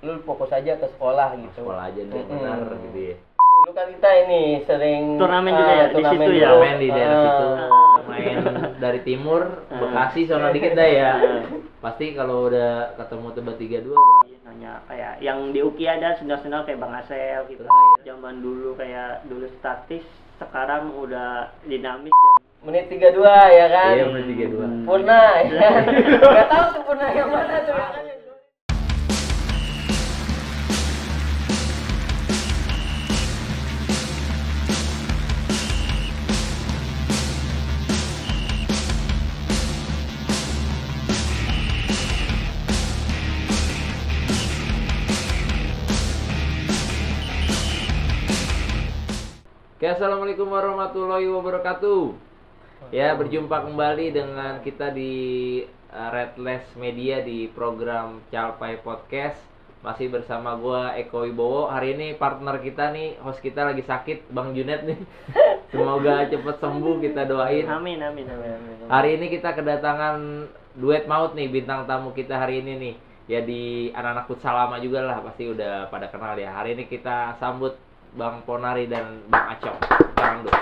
lu fokus aja ke sekolah gitu. Sekolah aja nih benar gitu ya. Dulu kan kita ini sering Turnamen juga ya, di situ ya? Turnamen di daerah situ. Main dari timur, Bekasi sono dikit dah ya. Pasti kalau udah ketemu Tebet 32 nanya kayak yang di UKI ada senior-senior kayak Bang Asel gitu. Zaman dulu kayak dulu statis, sekarang udah dinamis ya. Menit 32 ya kan? Iya, menit 32. Purna ya kan? Gak tahu tuh Purna yang mana tuh ya kan? Oke, assalamualaikum warahmatullahi wabarakatuh. Ya, berjumpa kembali dengan kita di Redless Media di program Calpai Podcast. Masih bersama gua Eko Wibowo. Hari ini partner kita nih, host kita lagi sakit, Bang Junet nih. Semoga cepet sembuh, kita doain. Amin. Hari ini kita kedatangan duet maut nih, bintang tamu kita hari ini nih. Ya di anak-anak futsal lama juga lah, pasti udah pada kenal ya. Hari ini kita sambut Bang Ponari dan Bang Acong. Bang Duk.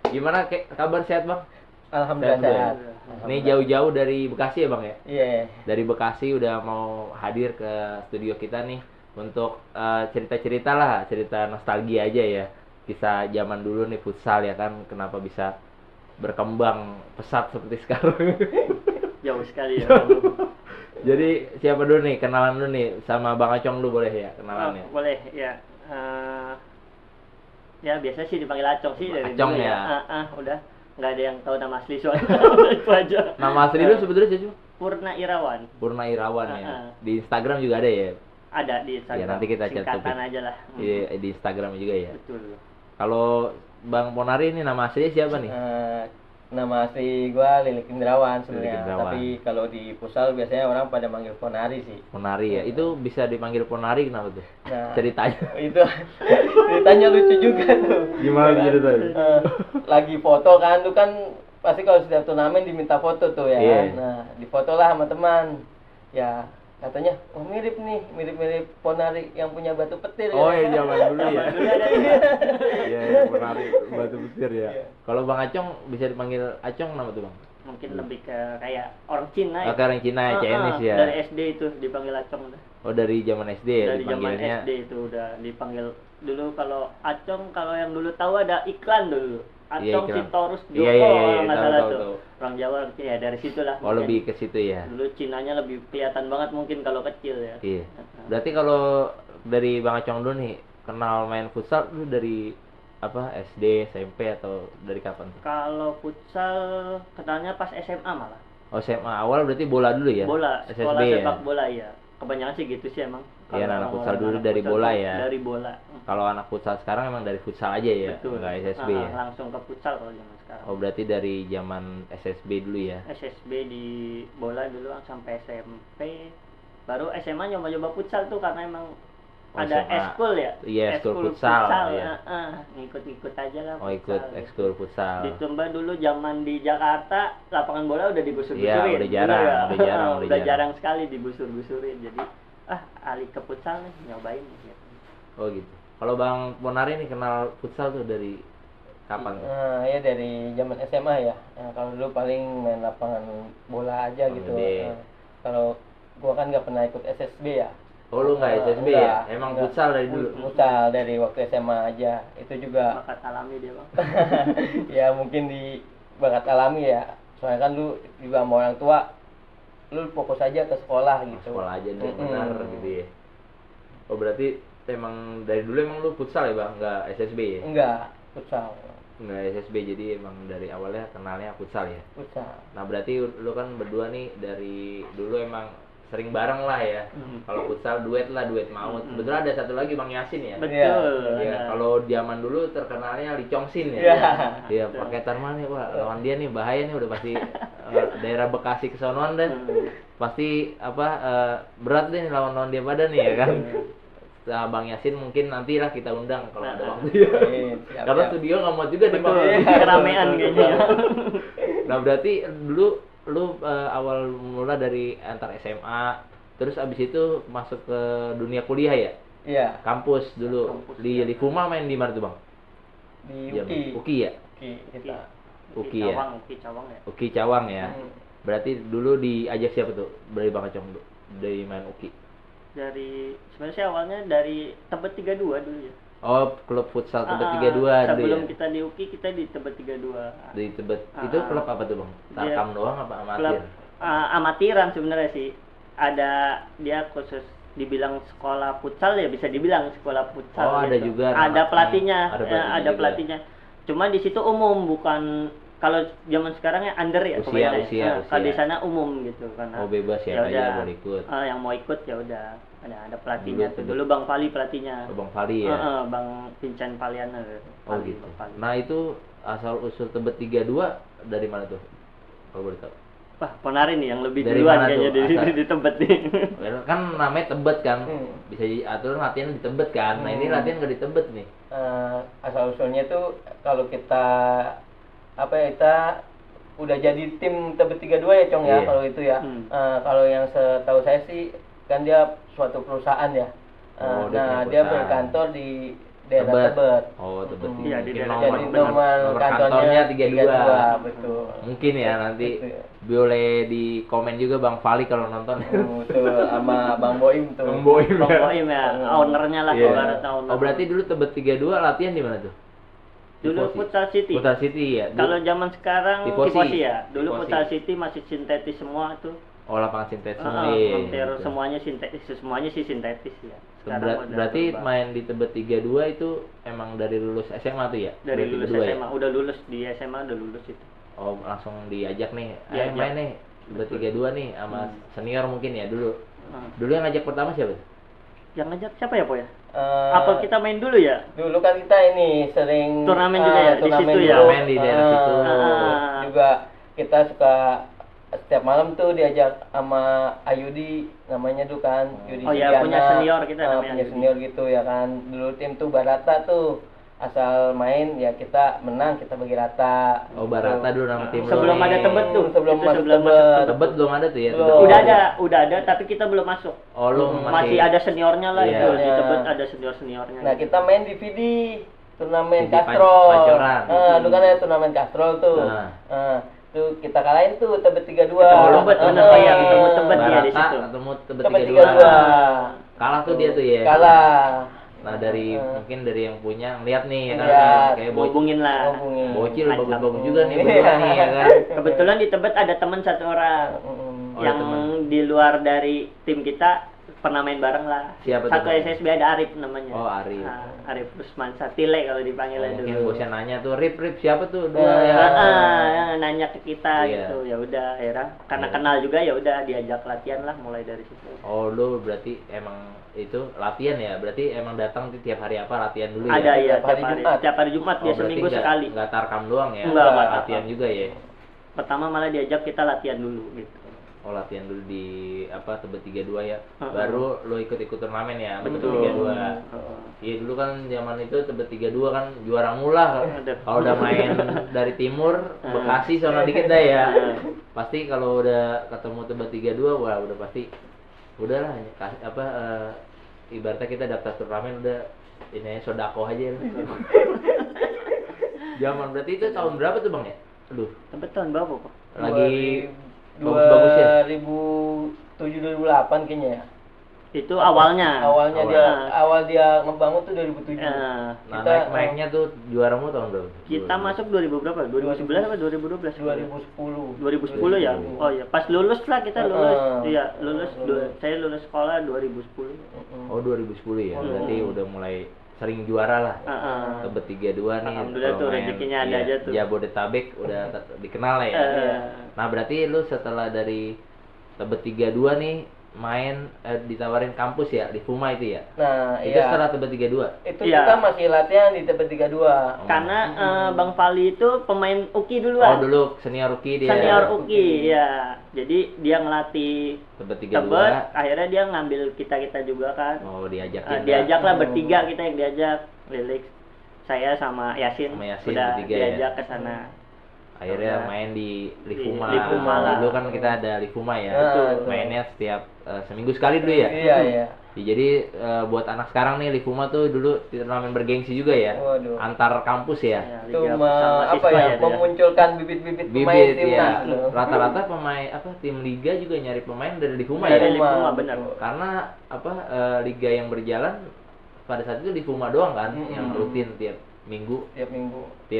Gimana kabar, sehat Bang? Alhamdulillah sehat. Ini jauh-jauh dari Bekasi ya Bang ya? Iya. Dari Bekasi udah mau hadir ke studio kita nih untuk cerita-cerita lah, cerita nostalgia aja ya. Kisah zaman dulu nih futsal ya kan, kenapa bisa berkembang pesat seperti sekarang. Jauh sekali ya. Jadi siapa dulu nih, kenalan dulu nih sama Bang Acong dulu boleh ya kenalannya? Boleh ya. Ya biasa sih dipanggil Acong sih dari Acong dulu ya. Udah nggak ada yang tahu nama asli soalnya. Itu aja. Nama asli lu sebetulnya siapa? Purna Irawan. Purna Irawan ya. Di Instagram juga ada ya? Ada di Instagram. Ya nanti kita singkatan cantumin aja lah. di Instagram juga ya. Betul. Kalau Bang Ponari ini nama aslinya siapa nih? Nama asli gua Lilik Indrawan Lilik sebenarnya. Indrawan. Tapi kalau di futsal biasanya orang pada manggil Ponari sih. Ponari ya. Itu bisa dipanggil Ponari kenapa tuh? Nah, Ceritanya. itu ceritanya lucu juga tuh. Gimana Ya kan? ceritanya? Lagi foto kan, tuh kan pasti kalau setiap turnamen diminta foto tuh ya Iya. kan. Nah, difoto lah sama teman. Ya, katanya, oh mirip nih, mirip-mirip Ponari yang punya batu petir. Oh ya. ya zaman dulu ya. Iya, Ponari batu petir ya. Iya. Kalau Bang Acong bisa dipanggil Acong nama tuh Bang? Mungkin lebih ke kayak orang Cina ya. Oke, orang Cina ya, Chinese ya. Dari SD itu dipanggil Acong udah. Oh dari zaman SD ya Dari zaman dipanggilnya. SD itu udah dipanggil dulu. Kalau Acong, kalau yang dulu tahu ada iklan dulu. Iya, Acong iklan. Sitorus Joko, Iya, kalau nggak tahu, salah tahu, tuh. tahu. Orang Jawa ya dari situlah. Oh lebih ke situ ya. Dulu Cinanya lebih kelihatan banget mungkin kalau kecil ya. Iya. Berarti kalau dari Bang Acong dulu nih kenal main futsal lu dari apa? SD, SMP atau dari kapan tuh? Kalau futsal kenalnya pas SMA malah. Oh SMA awal berarti bola dulu ya? Bola, SSB sekolah ya? sepak bola ya. Kebanyakan sih gitu sih emang. Iya, Kalau anak futsal orang-orang dulu anak dari futsal bola tuh ya? Dari bola. Kalau anak futsal sekarang emang dari futsal aja ya? Betul. Enggak SSB ya? Langsung ke futsal kalau zaman sekarang. Oh berarti dari zaman SSB dulu ya? SSB di bola dulu sampai SMP. Baru SMA nyoba-nyoba futsal tuh karena emang Oh, ada SMA. eskul ya. Iya, eskul futsal, ya. Ngikut-ngikut aja lah. Oh ikut futsal. ekskul futsal. Ditambah dulu zaman di Jakarta lapangan bola udah digusur-gusurin. Iya, udah jarang, Dulu ya. udah jarang. jarang sekali digusur-gusurin. Jadi alih ke futsal nih nyobain gitu. Oh gitu. Kalau Bang Ponari nih kenal futsal tuh dari kapan tuh? Ya dari zaman SMA ya. Nah, kalau dulu paling main lapangan bola aja gitu. gede. Kalau gua kan nggak pernah ikut SSB ya. Oh lu nggak SSB ya? Enggak, Emang enggak. futsal dari dulu? Futsal dari waktu SMA aja. Itu juga Bakat alami dia, Bang. ya mungkin di bakat alami ya. Soalnya kan lu juga sama orang tua, lu fokus aja ke sekolah gitu. Sekolah aja nih benar gitu ya. Oh berarti emang dari dulu emang lu futsal ya Bang? Nggak SSB ya? Enggak, futsal. Nggak SSB, jadi emang dari awalnya kenalnya futsal ya? Futsal. Nah berarti lu kan berdua nih dari dulu emang sering bareng lah ya. Kalau futsal duet lah, duet maut. Kebetulan ada satu lagi Bang Yasin ya. Betul. Ya, kalau zaman dulu terkenalnya Li Chongsin ya. Iya. Iya, pakai Tarman nih, Pak. Lawan dia nih bahaya nih, udah pasti daerah Bekasi kesonoan deh. Pasti berat deh lawan dia pada nih ya kan. Nah, Bang Yasin mungkin nantilah kita undang kalau ada waktu ya. Siap, Karena siap. studio nggak muat juga di Betul. Bang. Keramaian kayaknya. Nah, berarti dulu lu awal mula dari antar SMA terus abis itu masuk ke dunia kuliah ya? Iya, Kampus dulu. Kampus, Di ya. Fuma main di mana tuh Bang? di Jam- UKI. Uki ya? UKI kita. Uki ya? Uki Cawang ya. Uki Cawang ya. Hmm. Berarti dulu diajak siapa tuh? Dari Bang Acong dulu. Dari main Uki. Dari sebenarnya sih awalnya dari Tebet 32 dulu ya. Oh, klub futsal Tebet 32 dulu sebelum ya. kita di Uki kita di Tebet 32. Di Tebet. Itu klub apa tuh Bang? Dia- Tarkam doang apa Klub amatir? amatiran sebenarnya sih. Ada dia khusus dibilang sekolah futsal ya, bisa dibilang sekolah futsal. Oh, ada juga Ada nama- pelatihnya. ada ya, pelatihnya ada juga. pelatihnya. Cuma di situ umum, bukan kalau zaman sekarang ya under ya Usia, kebanyakan. usia. Kalau di sana umum gitu karena Oh, bebas ya, udah, aja boleh ikut. yang mau ikut ya udah. Ada pelatihnya Dulu tuh. Tebet. Dulu Bang Fali pelatihnya. Oh, Bang Fali ya. Bang Vincent Paliana. Oh gitu. Nah, itu asal usul Tebet 32 dari mana tuh? Kalau boleh tahu. Wah, Ponari nih yang lebih Dari duluan mana kayaknya tuh? Asal- di Tebet nih. Kan namanya Tebet kan. Hmm. Bisa diatur latihan di Tebet kan. Nah, ini latihan nggak di Tebet nih. Asal usulnya tuh kalau kita kita udah jadi tim Tebet 32 ya Cong ya, Iya. kalau itu ya. Hmm. Kalau yang setahu saya sih kan dia suatu perusahaan ya. Oh, dia punya Dia perusahaan. berkantor di daerah Tebet. Oh, Tebet. Hmm. Iya, di Mungkin daerah nomor, Tebet. nomor kantornya 32. Betul. Mungkin ya nanti Gitu ya. boleh di komen juga Bang Fali kalau nonton. Betul, sama Bang Boim tuh. Bang Boim Bang ya. Boim ya, ownernya lah Iya. ibaratnya owner. Oh, berarti dulu Tebet 32 latihan di mana tuh? dulu Tifosi. Futsal City. Futsal City ya. Dulu- Kalau zaman sekarang Tifosi. Tifosi ya. Dulu Tifosi. Futsal City masih sintetis semua tuh. Oh, lapangan sintetis semua. Hampir gitu. semuanya sintetis, semuanya sih sintetis ya. Berarti berubah. main di Tebet 32 itu emang dari lulus SMA tuh ya? dari Tebet lulus 32 ya? SMA, udah lulus di SMA udah lulus itu. Oh, langsung diajak nih. Ayo Diajak. main nih. Tebet 32 nih sama senior mungkin ya dulu. Hmm. Dulu yang ngajak pertama siapa? Yang ngajak siapa ya, Po ya? Eh, Apa kita main dulu ya? Dulu kan kita ini sering Turnamen juga ya, di turnamen situ dulu. ya? Turnamen di daerah situ. Juga kita suka setiap malam tuh diajak sama Ayudi namanya tuh kan, Yudi Oh ya, Sugiana. punya senior kita namanya punya Ayudi. senior gitu ya kan. Dulu tim tuh Barata tuh asal main ya kita menang, kita bagi rata. Oh, Barata dulu nama tim lo Sebelum nih. ada Tebet tuh. Sebelum Itu masuk sebelum Tebet. masuk Tebet belum ada tuh ya? Belum. Tebet. Udah ada, tapi kita belum masuk. Oh, lu Masih ada seniornya lah Iya. itu. Di Iya. Tebet ada senior-seniornya. Nah, kita main di VD turnamen Di Castrol. Pancoran. Dulu kan ada turnamen Castrol tuh. Nah. Tuh kita kalahin tuh Tebet 32. Ketemu Tebet, bener, Pak, ya, ketemu Tebet ya di Barata situ. ketemu Tebet Tebet 32. 32. Kalah tuh dia tuh ya. Kalah. Nah, dari mungkin dari yang punya ngeliat nih ya kan Lihat. kayak bocil. Hubungin lah. Hubungin. Bocil Ajak. bagus-bagus juga nih Iya. berdua nih ya kan. Kebetulan di Tebet ada teman satu orang Mm. Oh, yang ada teman. di luar dari tim kita pernah main bareng lah. Siapa tuh, Satu Bang? SSB ada Arif namanya. Oh, Arif. Nah, Arif Rusman Satile kalau dipanggil Oh, mungkin dulu. bosnya nanya tuh, Rip siapa tuh dua Nah, ya. Nanya ke kita Iya. gitu. Ya udah, akhirnya karena Iya. kenal juga ya udah diajak latihan lah mulai dari situ. Oh, lu berarti emang itu latihan ya? Berarti emang datang tuh tiap hari apa latihan dulu ya? Ada ya Tiap hari Jumat. tiap hari Jumat Oh, ya berarti seminggu nggak- sekali. nggak tarkam doang ya? Nggak latihan tarkam. juga ya? Pertama malah diajak kita latihan dulu gitu. Oh, latihan dulu di apa Tebet 32 ya. Heeh. Baru lu ikut-ikut turnamen ya Tebet Betul. 32. Heeh. Iya, dulu kan zaman itu Tebet 32 kan juara mula. Aduh. Kalau udah main dari timur, Heeh. Bekasi sono dikit dah ya. Heeh. Pasti kalau udah ketemu Tebet 32 wah udah pasti udahlah ibaratnya kita daftar turnamen udah ini aja sodako aja. Zaman berarti itu tahun berapa tuh Bang ya? Aduh, Tebet tahun berapa, Pak? lagi bagus-bagus ya? 2007 2008 kayaknya ya. Itu awalnya. Awalnya Awal. dia ngebangun tuh 2007. Eh, Nah, Kita- naiknya tuh juara mu tahun berapa? kita masuk 2000 berapa? 2011 apa 2012? 2010. 2010 ya? Oh iya, pas lulus lah kita lulus. Heeh. Iya, saya lulus sekolah 2010. Oh, 2010 ya. Hmm. Berarti udah mulai sering juara lah. Heeh. Tebet 32 nih. Alhamdulillah kalau tuh main, rezekinya ada iya, aja tuh. Jabodetabek udah dikenal ya. Iya. Nah, berarti lu setelah dari Tebet 32 nih main ditawarin kampus ya di Fuma itu ya. Nah, Itu iya. setelah Tebet 32. Itu Iya. kita masih latihan di Tebet 32. Karena Bang Fali itu pemain UKI Oh, duluan. dulu senior Uki dia. Senior UKI, ya. Jadi dia ngelatih Tebet 32. Tebet, akhirnya dia ngambil kita juga kan. Oh, diajakin. Diajak lah bertiga kita yang diajak, Lilik, saya sama Yasin, Sama Yasin udah bertiga ya. diajak ke sana. Akhirnya Udah. main di Livuma. Livuma lah. Dulu kan kita ada Livuma ya. Betul. Mainnya setiap seminggu sekali dulu ya. Iya, iya. Ya, jadi buat anak sekarang nih Livuma tuh dulu turnamen bergengsi juga ya. Waduh. Antar kampus ya. Ya, Itu Liga Bersama apa Siswa ya, itu ya. memunculkan bibit-bibit pemain Bibit timnas ya. loh. Rata-rata pemain tim liga juga nyari pemain dari Livuma ya. Dari Livuma, benar. Karena liga yang berjalan pada saat itu Livuma doang kan yang rutin tiap minggu Tiap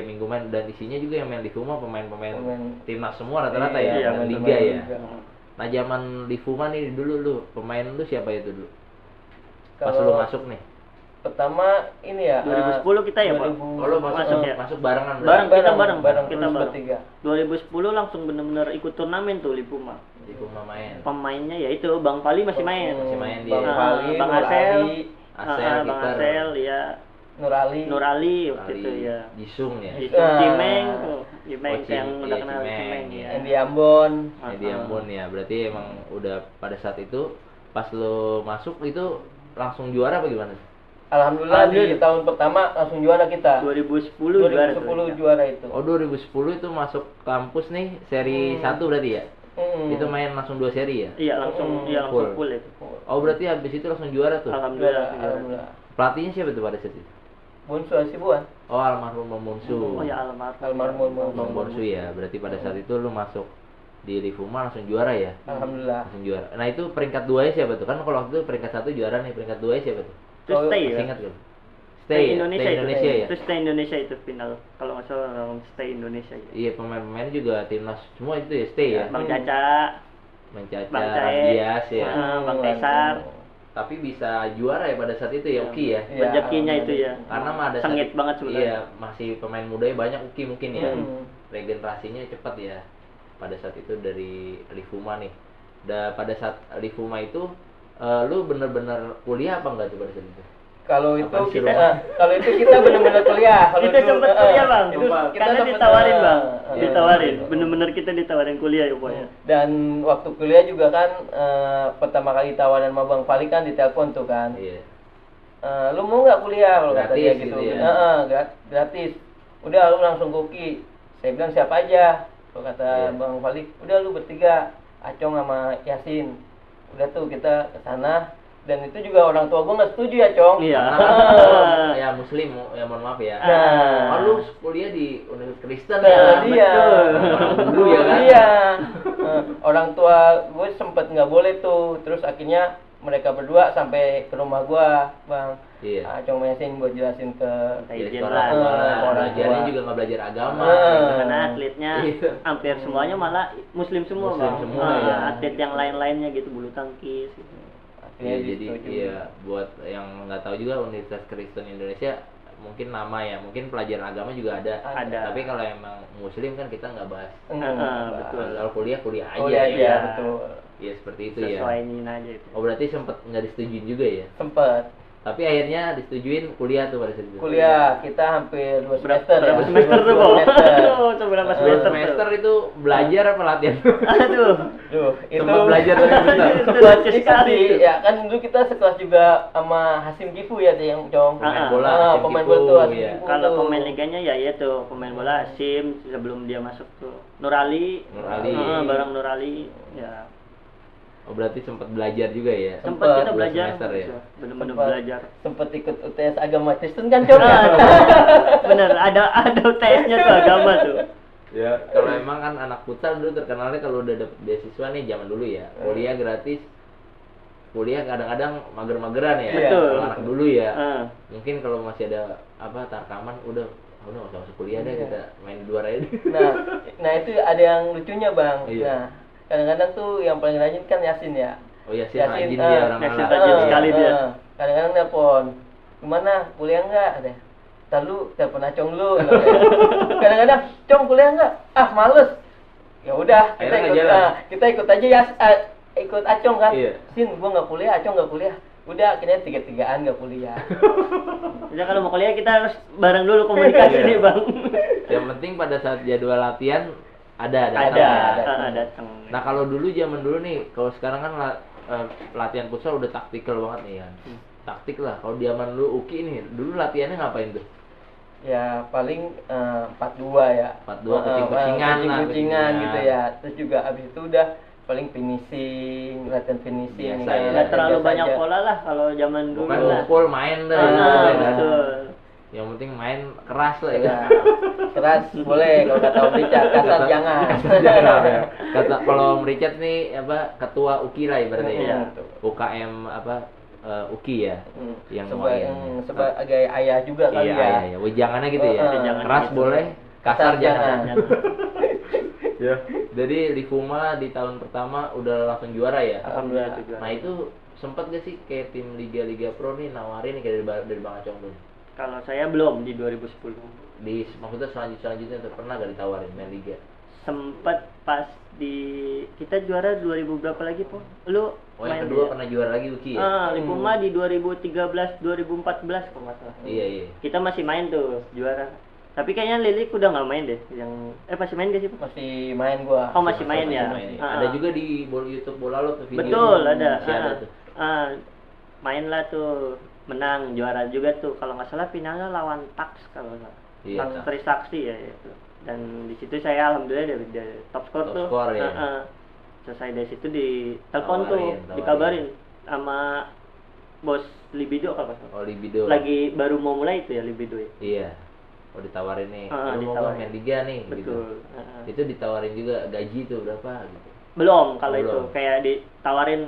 minggu main, dan isinya juga yang main Livuma pemain-pemain Pemain. timnas semua rata-rata Iya, ya, pemain liga ya. liga. Nah, zaman Livuma nih dulu lu pemain lu siapa itu dulu? Pas Kalau lu masuk nih. pertama ini ya 2010 kita ya, Pak? 2000. Oh, lu Masuk ya? masuk barengan Bareng, berarti? kita bareng. Kita terus bareng. bertiga. 2010 langsung bener-bener ikut turnamen tuh Livuma. Livuma main. Pemainnya ya itu Bang Pali masih main. Masih main dia. Bang Pali, Bang Nur Asel. Ali, Asel, Bang kiper. Asel ya. Nurali waktu Ali itu ya. Jisung ya. Itu Ah. Cimeng tuh. Cimeng Oh, yang udah iya, kenal Cimeng, Cimeng iya. ya. Andy Ambon. Edi Ambon ya. Berarti emang udah pada saat itu pas lu masuk itu langsung juara apa gimana? Alhamdulillah di Alhamdulillah. tahun pertama langsung juara kita. 2010 juara tuh. 2010 juara itu. Oh, 2010 itu masuk kampus nih seri 1 berarti ya? Hmm. Itu main langsung 2 seri ya? Iya langsung langsung Full. full itu. Oh, berarti habis itu langsung juara tuh. Alhamdulillah. Juara, alhamdulillah. Pelatihnya siapa tuh pada saat itu? Bonsu Asibuan. Oh, almarhum Bang Bonsu. Oh ya almarhum. Almarhum Bang Bonsu ya. Berarti pada saat itu lu masuk di Livuma langsung juara ya? Alhamdulillah. Langsung juara. Nah, itu peringkat 2-nya siapa tuh? Kan kalau waktu itu peringkat 1 juara nih, peringkat 2-nya siapa tuh? Terus stay Masih ya. ingat gak? Stay ya? Indonesia, Stay Indonesia ya? Terus stay Indonesia itu final. Kalau nggak salah stay Indonesia ya. Iya, pemain-pemain juga timnas semua itu ya stay ya. Bang Caca, Mencaca, Bang Cae, Ramdias ya. Bang Tesar. Tapi bisa juara ya pada saat itu ya Uki ya. Iya, Rezekinya itu ya. Karena mah ada Sengit banget sebenarnya. Iya, masih pemain mudanya banyak Uki mungkin ya. Hmm. Regenerasinya cepat ya. Pada saat itu dari Livuma nih. Pada saat Livuma itu lu bener-bener kuliah apa enggak tuh pada saat itu? Kalau itu Apa sih, kita Bang? kalau itu kita benar-benar kuliah. Kalau Kita sempet kuliah Bang. Itu kita Karena sempet, ditawarin Bang. Iya, Ditawarin. iya. Bener-bener kita ditawarin kuliah ya pokoknya. Dan waktu kuliah juga kan pertama kali tawaran sama Bang Fali kan ditelepon tuh kan. Iya. Lu mau nggak kuliah kalau kata dia Gratis gitu. gitu ya? Gratis. Udah lu langsung ke UKI. Saya bilang siapa aja. Kalau kata Iya. Bang Fali, udah lu bertiga, Acong sama Yasin. Udah tuh kita ke sana. Dan itu juga orang tua gua nggak setuju ya, Cong. Iya. Karena ya muslim ya, mohon maaf ya. Nah. Oh, lu kuliah di Universitas Kristen Nah, ya. dia. Orang dulu ya kan? Iya. Orang tua gue sempet nggak boleh tuh. Terus akhirnya mereka berdua sampai ke rumah gua, Bang. Iya. Acong Yasin buat jelasin ke Minta Jadi izin orang lah. tua, orang belajarnya tua. juga nggak belajar agama. Nah. gitu. Karena atletnya Iya. hampir semuanya malah muslim semua Muslim Bang. semua, ya. Atlet yang lain-lainnya gitu, bulu tangkis gitu. Iya, Akhirnya jadi disetujui. iya buat yang nggak tahu juga Universitas Kristen Indonesia mungkin nama ya, mungkin pelajaran agama juga ada. Ada. Tapi kalau emang muslim kan kita nggak bahas. Betul. Kalau kuliah aja. Oh iya, ya. iya, betul. Iya seperti itu ya. Sesuaiin aja itu. Oh berarti sempet nggak disetujuin juga ya? Sempet Tapi akhirnya disetujuin kuliah tuh pada saat itu. kuliah kita hampir 2 semester Berapa ya. semester tuh, 2 Bang? semester. Aduh, itu berapa Dua semester? semester itu belajar apa latihan? Aduh. Duh, itu Sempat belajar dari bentar. sekelas Itu sekali itu. ya kan dulu kita sekelas juga sama Hasim Gifu ya tuh yang Cong. Pemain Ah, bola. Ah, Hasim pemain Gifu, bola tuh Hasim iya. Gifu Kalau tuh. pemain liganya ya itu pemain bola Sim sebelum dia masuk tuh Nurali. Nurali. Bareng Nurali. Ya. Oh berarti sempat belajar juga ya? Sempat kita Dua belajar. semester ya? Bener-bener Sempet- belajar. sempet ikut UTS agama Kristen kan Cong. Nah, bener ada UTS-nya tuh agama tuh. Ya, kalau emang kan anak futsal dulu terkenalnya kalau udah dapet beasiswa nih zaman dulu ya, kuliah gratis, kuliah kadang-kadang mager-mageran ya. Betul. Kalau anak dulu ya, Ah. mungkin kalau masih ada tarkaman udah nggak usah masuk kuliah deh, Iya. kita main di luar aja. Nah itu ada yang lucunya Bang. Iya. Nah kadang-kadang tuh yang paling rajin kan Yasin ya. Oh ya sih, rajin dia orang Yasin anak. rajin sekali dia. Kadang-kadang nelpon, gimana kuliah nggak? Ada. Ntar lu telepon Acong lu. Kadang-kadang, Cong kuliah nggak? Ah males. Ya udah kita Akhirnya ikut, nggak jalan. kita ikut aja ya, ikut Acong kan. Iya. Sin, gua nggak kuliah, Acong nggak kuliah. Udah akhirnya 3-3an nggak kuliah. Udah kalau mau kuliah kita harus bareng dulu komunikasi Iya. nih, Bang. Yang penting pada saat jadwal latihan ada Ada, ya. datang. Nah kalau dulu zaman dulu nih, kalau sekarang kan latihan futsal udah taktikal banget nih ya. Taktik lah. Kalau zaman dulu Uki nih, dulu latihannya ngapain tuh? Ya paling 42 ya. 42 kucing-kucingan lah, kucing-kucingan gitu ya. Terus juga abis itu udah paling finishing, latihan finishing. Biasa ya. Nggak terlalu biasa banyak aja. pola lah kalau zaman dulu Bukan lah. ngumpul main dah. Ah, ya. betul. Yang penting main keras lah ya. Ya, keras boleh, kalau kata Om Richard, kasar jangan. Jangan, ya. Kata kalau Om Richard nih apa ketua UKI lah ibaratnya ya. Iya. UKM apa UKI ya. Yang sebagai ayah juga kali iya, ya. iya, wejangannya gitu ya. Wejangan Keras gitu. boleh, kasar jangan. Jangan. Ya. Jadi di Fuma di tahun pertama udah langsung juara ya. Alhamdulillah itu juara. Nah itu sempat gak sih kayak tim Liga Pro nih nawarin nih kayak dari Bang Acong tuh? Kalau saya belum di 2010. Di maksudnya selanjutnya tuh pernah gak ditawarin main Liga? Sempet pas di kita juara 2000 berapa lagi po? Lu Oh yang main kedua di- pernah juara lagi UKI ya? Lipuma di 2013 2014 kalau nggak salah. Iya iya. Kita masih main tuh juara. Tapi kayaknya Lilik udah nggak main deh. Yang masih main gak sih? Po? Masih main gua. Oh masih main ya. Main, ya. Ah, Ada ah. juga di YouTube bola lo tuh video. Betul ada. Masih ada tuh. Main lah tuh menang juara juga tuh kalau nggak salah finalnya lawan Tax kalau nggak salah. Iya, Tax Tax. Trisakti ya itu. Dan di situ saya alhamdulillah dari top score Top tuh. score, ya. Selesai dari situ di telepon tuh, Tawarin. dikabarin sama bos Libido kalau nggak salah. Oh Libido. Lagi baru mau mulai itu ya Libido ya. Iya. Oh ditawarin nih. Lu mau Ditawarin. main Liga nih gitu. Betul. Itu ditawarin juga gaji tuh berapa gitu. Belum kalau Belum. itu kayak ditawarin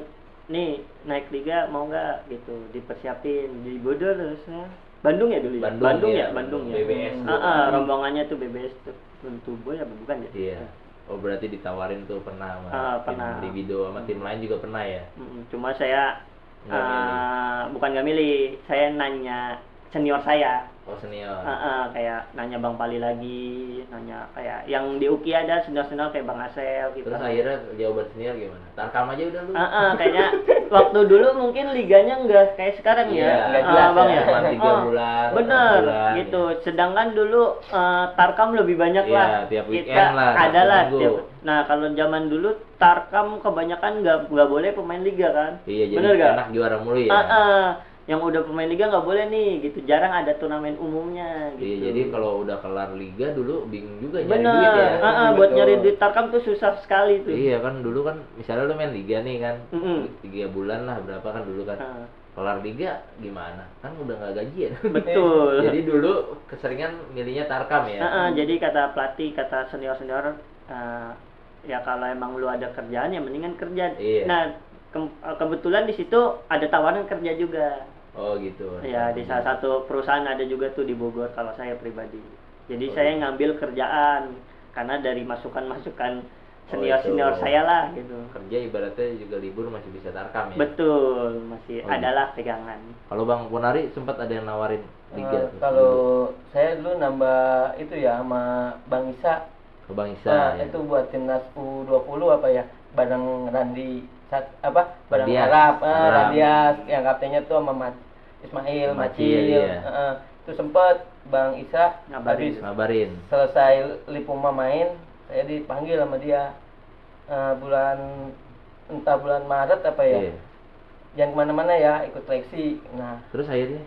nih naik liga mau nggak gitu dipersiapin di Bodor terus ya. Bandung ya dulu ya. Bandung ya, Bandung ya. BBS tuh. Rombongannya tuh BBS tuh. Tentu boy apa bukan ya? Iya. Oh berarti ditawarin tuh pernah sama Pernah. tim Libido sama tim lain juga pernah ya? Cuma saya Nggak bukan nggak milih, saya nanya senior saya. Oh senior. Kayak nanya Bang Pali lagi, nanya kayak yang di UKI ada senior-senior kayak Bang Asel gitu. Terus akhirnya jawaban senior gimana? Tarkam aja udah lu. Kayaknya waktu dulu mungkin liganya nggak kayak sekarang Iya, ya, nggak jelas Bang ya. ya. Cuma 3 bulan, Bener, 4 bulan, gitu. Sedangkan dulu Tarkam lebih banyak Iya, lah. tiap Kita weekend lah, ada Sabtu lah. Minggu. Nah kalau zaman dulu Tarkam kebanyakan nggak boleh pemain liga kan. Iya jadi Bener nggak? enak juara mulu ya. Yang udah pemain liga nggak boleh nih, gitu. Jarang ada turnamen umumnya. Gitu. Iya jadi kalau udah kelar liga dulu bingung juga nyari Bener, duit ya. buat Betul. nyari duit Tarkam tuh susah sekali tuh. Iya kan dulu kan misalnya lu main liga nih kan, Mm-mm. 3 bulan lah berapa kan dulu kan. Kelar liga gimana? Kan udah nggak gajian. Betul. Jadi dulu keseringan milihnya Tarkam ya. Jadi kata pelatih, kata senior-senior, ya kalau emang lu ada kerjaan ya mendingan kerja. Iya. Nah kebetulan di situ ada tawaran kerja juga. Oh gitu. Ya di salah satu perusahaan ada juga tuh di Bogor kalau saya pribadi. Jadi Oh, saya iya. ngambil kerjaan karena dari masukan-masukan senior-senior itu. saya lah gitu. Kerja ibaratnya juga libur masih bisa Tarkam ya. Betul, masih Oh, adalah pegangan. Kalau Bang Ponari sempat ada yang nawarin liga tuh. Kalau saya dulu nambah itu ya sama Bang Isa. ke Bang Isa ya. Itu buat timnas U20 apa ya? Bareng Randi bareng Randias. Arab, Arab. Randias yang kaptennya tuh sama Ismail Macil, Macil. iya. Itu sempet Bang Isa Ngabarin. habis Ngabarin. selesai Lipuma main, saya dipanggil sama dia entah bulan Maret apa ya. Iya. Jangan kemana-mana ya, ikut seleksi. Nah, Terus akhirnya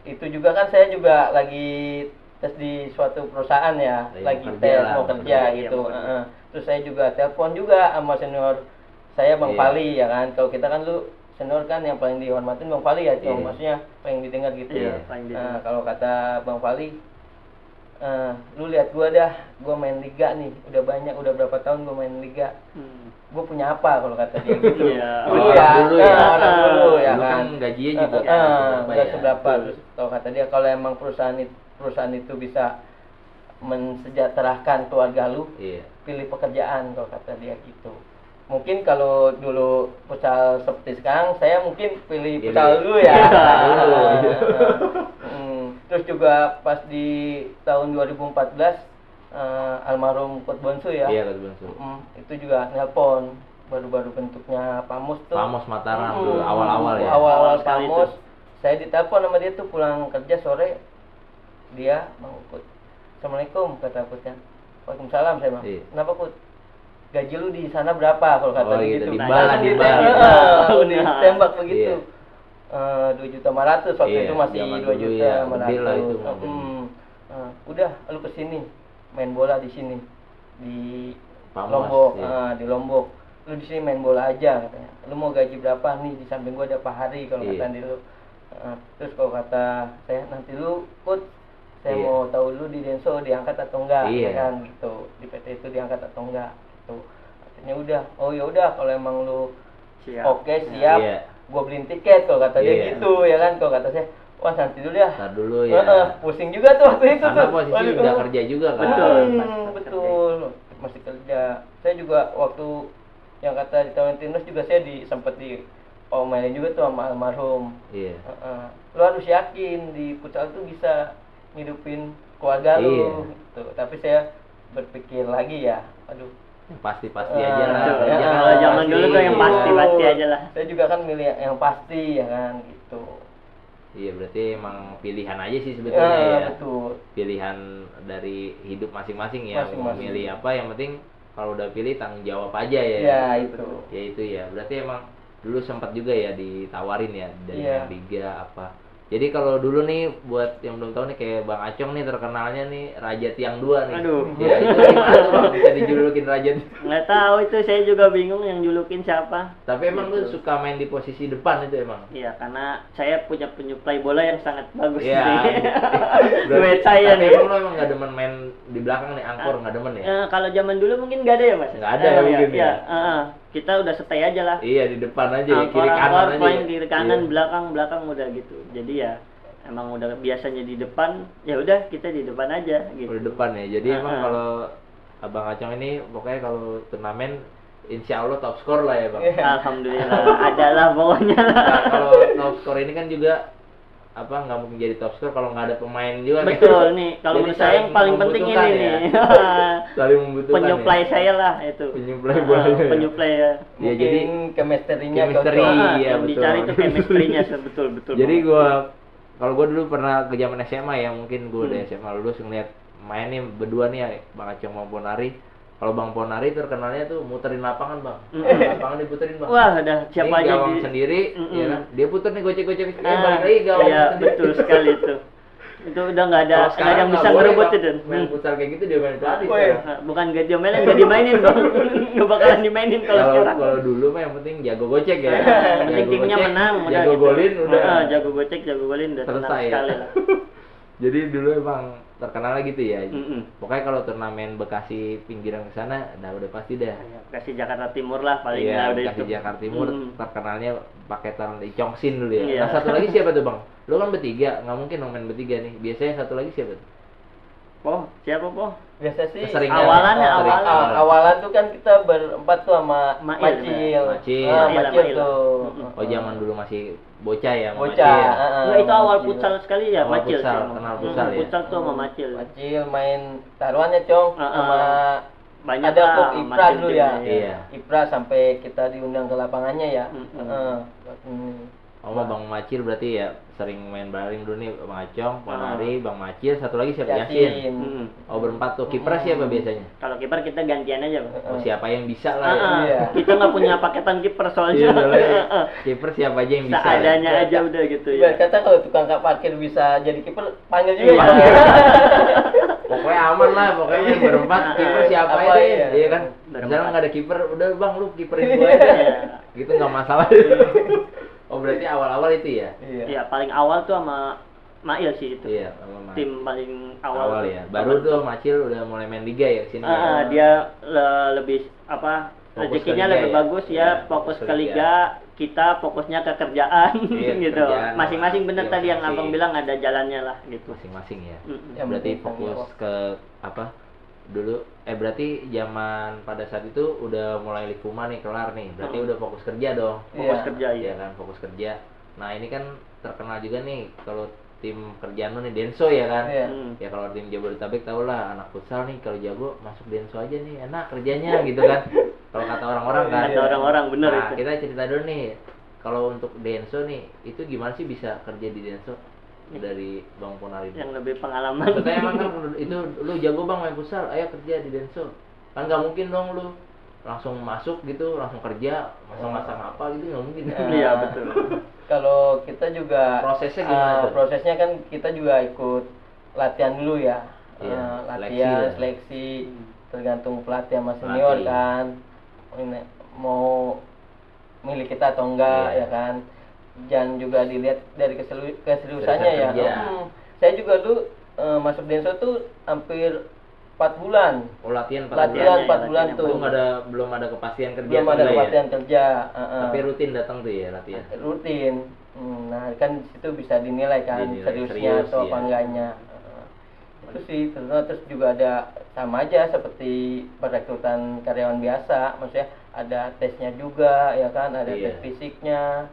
itu juga kan saya juga lagi tes di suatu perusahaan ya, Lagi lagi mau kerja tes lah, mau mau kerja kerja, gitu. iya, mau kerja. Terus saya juga telepon juga sama senior saya Bang Iya. Pali ya kan. Kalau kita kan lu senior kan yang paling dihormatin Bang Pali ya, Iya. maksudnya paling didengar gitu. Iya, paling didengar. Kalau kata Bang Pali, lu lihat gua dah, gua main liga nih, udah banyak, udah berapa tahun gua main liga. Gue punya apa kalau kata dia gitu. Iya. Dulu Oh, ya, dulu ya. orang dulu ya Dulu kan. kan gajinya juga Nggak ya. seberapa. Terus kalau kata dia kalau emang perusahaan itu bisa mensejahterakan keluarga lu, Iya. pilih pekerjaan kalau kata dia gitu. Mungkin kalau dulu futsal seperti sekarang, saya mungkin pilih Pilih. futsal dulu ya. Dulu. Terus juga pas di tahun 2014 almarhum Coach Bonsu ya. Iya Coach Bonsu. Itu juga nelpon baru-baru bentuknya Pamos tuh. Pamos Mataram dulu awal-awal ya. Awal-awal sekali Pamos. tuh. Saya ditelepon sama dia tuh pulang kerja sore. Dia, Bang Kut, Assalamualaikum kata Kutnya. Waalaikumsalam saya Bang. Iya. Kenapa Kut? Gaji lu di sana berapa kalau kata Oh, dia gitu, gitu. dibal lah, Langsung dibal. ditembak begitu. Iya. 2.500.000 waktu Iya, itu masih zaman 2 dulu juta ya, 500. gede lah itu mobil. udah lu kesini main bola di sini di Pamos, Lombok, iya. di Lombok. Lu di sini main bola aja katanya. Lu mau gaji berapa nih, di samping gua ada Pak Hari kalau Iya. kata lu. Terus kalau kata saya nanti lu coach, saya Iya. mau tahu dulu di Denso diangkat atau enggak, Iya. ya kan gitu. Di PT itu diangkat atau enggak gitu. Akhirnya udah, oh ya udah kalau emang lu Siap. oke siap, Iya. gua beliin tiket kalau kata dia Iya. gitu ya kan. Kalau kata saya, wah nanti dulu ya. Ntar dulu ya. Pusing juga tuh waktu itu Karena tuh. posisi Waduh, udah kerja juga kan. Betul. Betul. Masih kerja. Saya juga waktu yang kata ditawarin timnas juga saya sempat diomelin juga tuh sama almarhum. Iya. Lu harus yakin di futsal tuh bisa ngidupin keluarga lu Iya. gitu. Tapi saya berpikir lagi ya, aduh. Yang pasti-pasti aja lah. Betul. Kerja kan Kalau zaman pasti. dulu tuh yang pasti aja lah. Saya juga kan milih yang pasti ya kan gitu. Iya, berarti emang pilihan aja sih sebetulnya ya. Betul. Pilihan dari hidup masing-masing ya. Mau Masing-masing. milih apa, yang penting kalau udah pilih tanggung jawab aja ya. Ya itu. Ya itu ya. Berarti emang dulu sempat juga ya ditawarin ya dari Iya. yang liga apa. Jadi kalau dulu nih buat yang belum tahu nih kayak Bang Acong nih terkenalnya nih Raja Tiang 2 nih. Aduh. Ya itu gimana tuh Bang bisa dijulukin Raja? Nggak tahu itu, saya juga bingung yang julukin siapa. Tapi emang lu suka main di posisi depan itu emang? Iya, karena saya punya penyuplai bola yang sangat bagus. Iya. Duet saya Tapi nih. emang lu emang nggak demen main di belakang nih, angkor nggak demen ya? Kalau zaman dulu mungkin nggak ada ya mas? Nggak ada ya mungkin ya? Kita udah stay aja lah. Iya di depan aja ya, kiri Angkor kanan aja. main ya? kiri kanan, Iya. belakang udah gitu. Jadi ya emang udah biasanya di depan, ya udah kita di depan aja gitu. Di depan ya. Jadi emang Ah. kalau Abang Acong ini pokoknya kalau turnamen insya Allah top skor lah ya Bang. Alhamdulillah adalah pokoknya. Nah, kalau top skor ini kan juga apa nggak mungkin jadi top skor kalau nggak ada pemain juga. kan? Betul nih, kalau Jadi menurut saya yang saling paling penting ini membutuhkan nih. Saling membutuhkan. Penyuplai ya. saya lah itu. Penyuplai bola. Penyuplai ya. Ya, Mungkin jadi chemistry-nya chemistry. cocok. Iya, yang betul. dicari itu chemistry-nya betul. Jadi kalau gua dulu pernah ke zaman SMA ya, mungkin gua udah SMA lulus ngeliat main nih berdua nih ya, Bang Acong sama Ponari. Kalau Bang Ponari terkenalnya tuh muterin lapangan Bang. Lapangan diputerin Bang. Wah, udah siapa Ini aja gawang sendiri, ya kan? Dia puter nih gocek-gocek, balik lagi gawang Iya, sendiri. betul sekali itu. Itu udah nggak ada Kalau sekarang yang nggak bisa boleh, ngerebut Bang. itu. Main futsal kayak gitu dia main pelatih. Woi. sekarang. Nah, bukan gak diomelin, gak dimainin bang. Gak bakalan dimainin kalau Kalau sekarang. kalau dulu mah yang penting jago gocek ya. Yang penting Jago timnya gocek, menang, udah jago gitu. golin udah. Jago gocek, jago golin udah tenang Selesai ya. sekali lah. Jadi dulu emang terkenal gitu ya. Mm-mm. Pokoknya kalau turnamen Bekasi pinggiran ke sana, udah pasti dah. Kasih Jakarta Timur lah paling Iya, nggak udah Bekasi itu. Jakarta Timur terkenalnya paketan Icongsin dulu ya. Iya. Nah, satu lagi siapa tuh Bang? Lu kan bertiga, nggak mungkin dong main bertiga nih. Biasanya satu lagi siapa tuh? Poh, siapa Poh? Biasa sih Keseringan. Awalan ya, Sering. awalan. awalan tuh kan kita berempat tuh sama Mail, Macil. Macil. Macil Mail. tuh. Oh, zaman dulu masih bocah ya, sama Bocah. Macil. Nggak, itu awal Macil. futsal sekali ya, Awal Macil futsal, sih. kenal futsal ya. Futsal tuh sama Macil. Macil main taruhannya Cong sama Banyak ada lah, Kok Ipra Macil dulu timnya, ya. Iya. Ipra sampai kita diundang ke lapangannya ya. Oh, Bang Macil berarti ya sering main bareng dulu nih Bang Acong, Ponari, Bang Macil, satu lagi siapa? Yasin. Mm-mm. Oh, berempat tuh. Kiper siapa biasanya? Kalau kiper kita gantian aja bang. Oh, siapa yang bisa lah ya. Iya. Kita nggak punya paketan kiper Iya, soalnya. soalnya kiper siapa aja yang bisa. Seadanya aja udah gitu Ibarat ya. kata kalau tukang parkir bisa jadi kiper, panggil juga Iya. ya. Pokoknya aman lah, pokoknya yang berempat kiper siapa Apa aja, iya. iya kan? Berempat. Misalnya nggak ada kiper, udah Bang lu kiperin gue aja. Iya. Gitu nggak masalah. Oh, berarti awal-awal itu ya? Iya, paling awal tuh sama Mail sih itu. Iya, sama Tim paling awal awal. ya. Baru tuh Macil udah mulai main liga ya kesini. ya? Dia lebih apa? Fokus Rezekinya ke liga lebih ya? bagus ya, Iya, fokus ke liga. liga. Kita fokusnya ke kerjaan Iya, gitu. kerjaan. Masing-masing bener Iya, tadi yang masing-masing. abang bilang ada jalannya lah gitu. Masing-masing ya. Mm-mm. Yang Berarti penting fokus tanggung ke apa? Dulu berarti zaman pada saat itu udah mulai Likuma nih kelar nih. Berarti udah fokus kerja dong. Fokus Iya. kerja Iya ya. kan, fokus kerja. Nah, ini kan terkenal juga nih kalau tim kerjaan lu nih Denso ya kan. Iya. Ya kalau tim Jabodetabek tau lah anak futsal nih kalau jago masuk Denso aja nih enak kerjanya gitu kan. Kalau kata orang-orang kan. Kata orang-orang bener Nah, itu. kita cerita dulu nih. Kalau untuk Denso nih, itu gimana sih bisa kerja di Denso dari Bang Ponari? Yang lebih pengalaman. Maksudnya emang kan itu lu jago Bang main futsal, ayo kerja di Denso. Kan nggak mungkin dong lu langsung masuk gitu, langsung kerja, masang-masang apa gitu nggak mungkin. Iya betul. Kalau kita juga Prosesnya gimana tuh? prosesnya kan kita juga ikut latihan dulu ya. Iya, latihan, seleksi. seleksi, tergantung pelatih sama senior Pelatih. kan, ini mau milih kita atau enggak Iya. ya kan. Jangan juga dilihat dari keseriusannya ya. Seriusan kerja. Saya juga dulu masuk Denso tuh hampir 4 bulan. Oh, latihan 4 Latihan bulan. 4 bulan Latihan tuh. Belum ada kepastian kerja Belum tuh ada enggak ya? pelatihan kerja. Tapi rutin datang tuh ya latihan. Rutin. Nah, kan situ bisa dinilai kan Dinilai seriusnya serius, atau iya. apa enggaknya. Itu sih, terus juga ada sama aja seperti perekrutan karyawan biasa, maksudnya ada tesnya juga ya kan, ada Iya. tes fisiknya,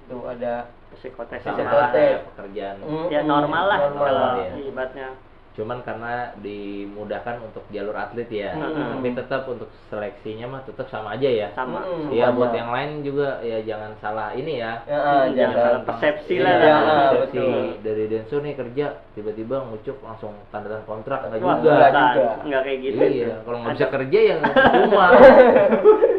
tuh ada psikotes Sama Psikotes. lah kayak pekerjaan. ya normal lah normal kalau ya. ibaratnya. Cuman karena dimudahkan untuk jalur atlet ya. Tapi tetap untuk seleksinya mah tetap sama aja ya. Sama. Iya, Sama. buat yang lain juga ya jangan salah ini ya. Jangan salah persepsi lah. Iya, betul. persepsi dari Denso nih kerja tiba-tiba ngucuk langsung tanda tangan kontrak enggak Wah, juga. enggak bukan. juga. Enggak kayak gitu. Iya, kalau nggak bisa kerja ya cuma.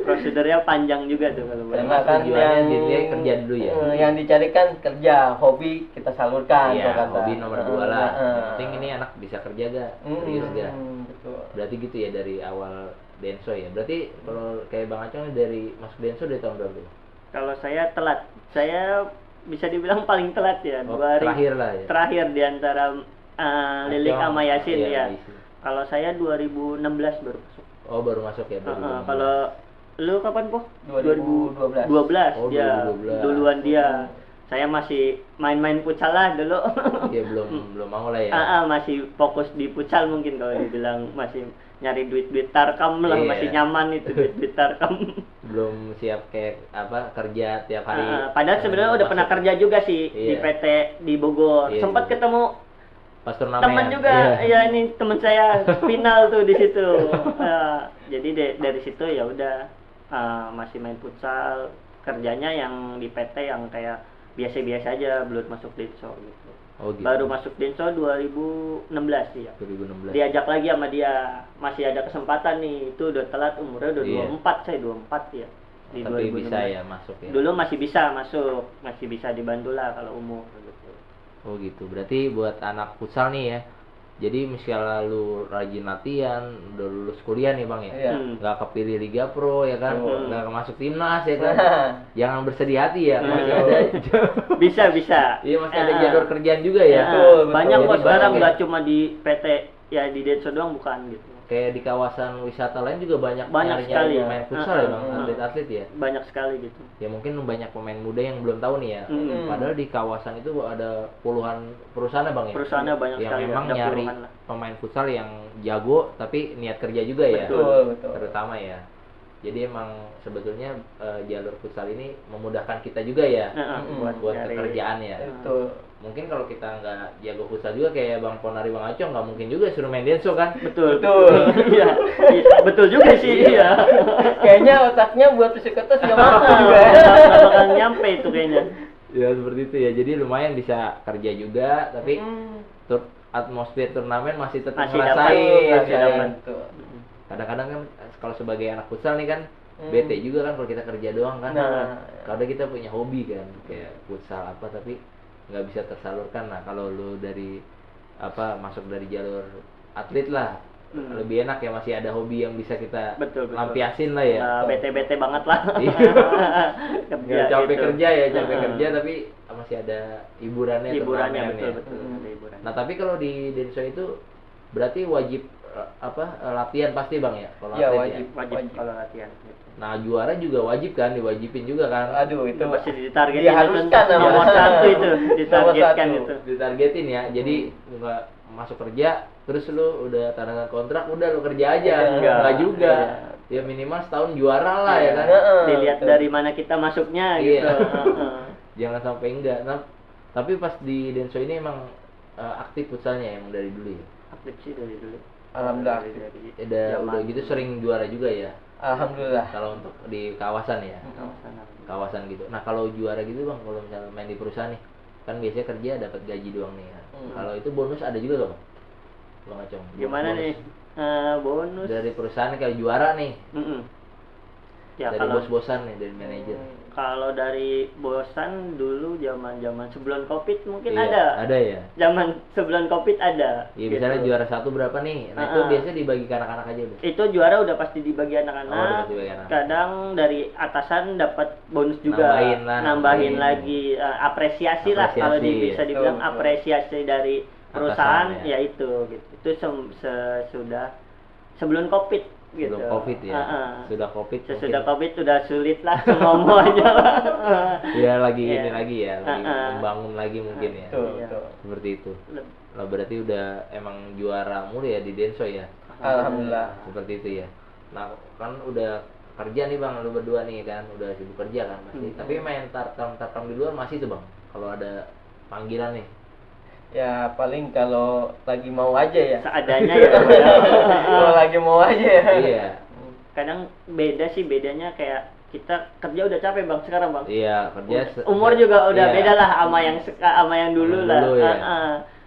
Prosedurnya panjang juga tuh kalau Karena boleh. kan tujuannya yang dia kerja dulu ya. yang dicari kan kerja, hobi kita salurkan. Iya, kalau kata. hobi nomor 2 lah. Heeh. Yang penting ini anak bisa kerja gak? Serius gak? Betul. Berarti gitu ya dari awal Denso ya. Berarti kalau kayak Bang Acong nih dari masuk Denso dari tahun berapa? Kalau saya telat. Saya bisa dibilang paling telat ya. Oh, 2 hari terakhir lah ya. terakhir di antara Lilik Acong, sama Yasin iya, ya. Yasin. Kalau saya 2016 baru masuk. Oh, baru masuk ya. Kalau lu kapan, Po? 2012. 12 Oh, ya. 2012. Duluan dia. Saya masih main-main futsal lah dulu. Ya belum mau lah ya. Masih fokus di futsal mungkin kalau dibilang masih nyari duit tarkam lah, Iya. masih nyaman itu duit tarkam. Belum siap kayak apa kerja tiap hari. Padahal sebenarnya udah pernah kerja juga sih di Iya. PT di Bogor. Iya, Sempat iya. ketemu Pas turnamen. teman juga. Iya. Ya ini teman saya final tuh di situ. Jadi dari situ ya udah masih main futsal, kerjanya yang di PT yang kayak biasa-biasa aja, belum masuk Denso gitu. Oh, gitu. Baru masuk Denso 2016 sih ya. 2016. Diajak lagi sama dia, masih ada kesempatan nih. Itu udah telat, umurnya udah Iya. 24, saya 24 ya. Di Tapi 2016. bisa ya masuk ya. Dulu masih bisa masuk, masih bisa dibantu lah kalau umur gitu. Oh gitu. Berarti buat anak futsal nih ya. Jadi misalnya lu rajin latihan, udah lulus kuliah nih Bang ya. Iya. Nggak kepilih Liga Pro ya kan, nggak masuk timnas ya kan. Nah, Jangan bersedih hati ya, masih Hmm. ada. Bisa. Iya masih ada jalur kerjaan juga ya. Betul. Banyak kok Jadi sekarang banyak ya. nggak cuma di PT ya di Denso doang bukan gitu. Kayak di kawasan wisata lain juga banyak Banyak nyari-nyari sekali. main futsal ya Bang, Hmm. atlet-atlet ya. Banyak sekali gitu. Ya mungkin banyak pemain muda yang belum tahu nih ya. Hmm. Padahal di kawasan itu ada puluhan perusahaan ya Bang ya. Perusahaannya banyak yang sekali. memang ada nyari puluhan lah. pemain futsal yang jago tapi niat kerja juga ya. betul. Terutama ya. Jadi emang sebetulnya jalur futsal ini memudahkan kita juga ya buat nyari- pekerjaan ya. Betul. Mungkin kalau kita nggak jago futsal juga kayak Bang Ponari Bang Acong nggak mungkin juga suruh main Denso kan. Betul. Betul. Iya. Betul juga sih. Iya. Kayaknya otaknya buat psikotes nggak masuk juga. Nggak bakal nyampe itu kayaknya. Ya seperti itu ya. Jadi lumayan bisa kerja juga tapi atmosfer turnamen masih tetap Masih ngerasain. masih dapat. Betul. Kadang-kadang kan kalau sebagai anak futsal nih kan bete juga kan kalau kita kerja doang kan. Nah. Kadang kita punya hobi kan kayak futsal apa tapi nggak bisa tersalurkan. Nah kalau lu dari masuk dari jalur atlet lah lebih enak ya, masih ada hobi yang bisa kita Betul. lampiasin lah ya. Bete-bete banget lah. Iya. Kerja Nggak capek gitu. kerja ya, capek kerja tapi masih ada hiburannya. Hiburannya turnamen ya. betul. Ada hiburan. Nah tapi kalau di Denso itu berarti wajib latihan pasti Bang ya kalau Iya, atlet Wajib kalau latihan. Gitu. Nah juara juga wajib kan, diwajibin juga kan. Aduh, itu Pasti ditargetin diharuskan itu, nomor namanya. satu itu ditargetkan Nomor itu. Ditargetin ya. Jadi nggak masuk kerja terus lu udah tanda tangan kontrak udah lu kerja aja. Enggak. Nggak juga. Ya minimal setahun juara lah ya kan. Dilihat dari mana kita masuknya Iya. gitu. Jangan sampai enggak. Nah, tapi pas di Denso ini emang aktif futsalnya yang dari dulu ya. Aktif sih dari dulu. Alhamdulillah. Udah gitu sering juara juga ya. Alhamdulillah. Kalau untuk di kawasan ya. Kawasan gitu. Nah, kalau juara gitu Bang, kalau misalnya main di perusahaan nih, kan biasanya kerja dapat gaji doang nih ya. Kalau itu bonus ada juga Bang? Bang Acong. Gimana bonus. nih? Bonus. Dari perusahaan kayak juara nih. Ya dari kalau bos-bosan nih, dari manajer. Kalau dari bosan dulu zaman sebelum Covid mungkin Iya, ada. Ada ya. Zaman sebelum Covid ada. Iya, misalnya gitu. juara 1 berapa nih? Nah, itu biasanya dibagi ke anak-anak aja udah. Itu juara udah pasti dibagi Oh, udah anak-anak. pasti bagi anak-anak. Kadang dari atasan dapat bonus juga. Nambahin Nambahin lagi apresiasi lah kalau Apresiasi, bisa ya. dibilang Betul. apresiasi dari perusahaan Atasan, ya. ya itu gitu. Itu sudah sebelum Covid gitu. Sebelum Covid ya. Sudah Covid. Sesudah mungkin. Covid sudah sulit lah semuanya lah. Ya lagi Iya. ini lagi ya, lagi membangun lagi mungkin ya. Betul, Iya. betul. Seperti itu. Lah berarti udah emang juara mulu ya di Denso ya. Alhamdulillah. Seperti itu ya. Nah, kan udah kerja nih Bang, lu berdua nih kan, udah sibuk kerja kan pasti. Tapi main tarkam di luar masih tuh Bang. Kalau ada panggilan nih. Ya paling kalau lagi mau aja ya. Seadanya ya. Kalau lagi mau aja ya. Iya. Kadang bedanya kayak kita kerja udah capek Bang sekarang Bang. Iya, kerja Umur juga udah iya. beda lah sama yang dulu Sama lah. dulu, ya.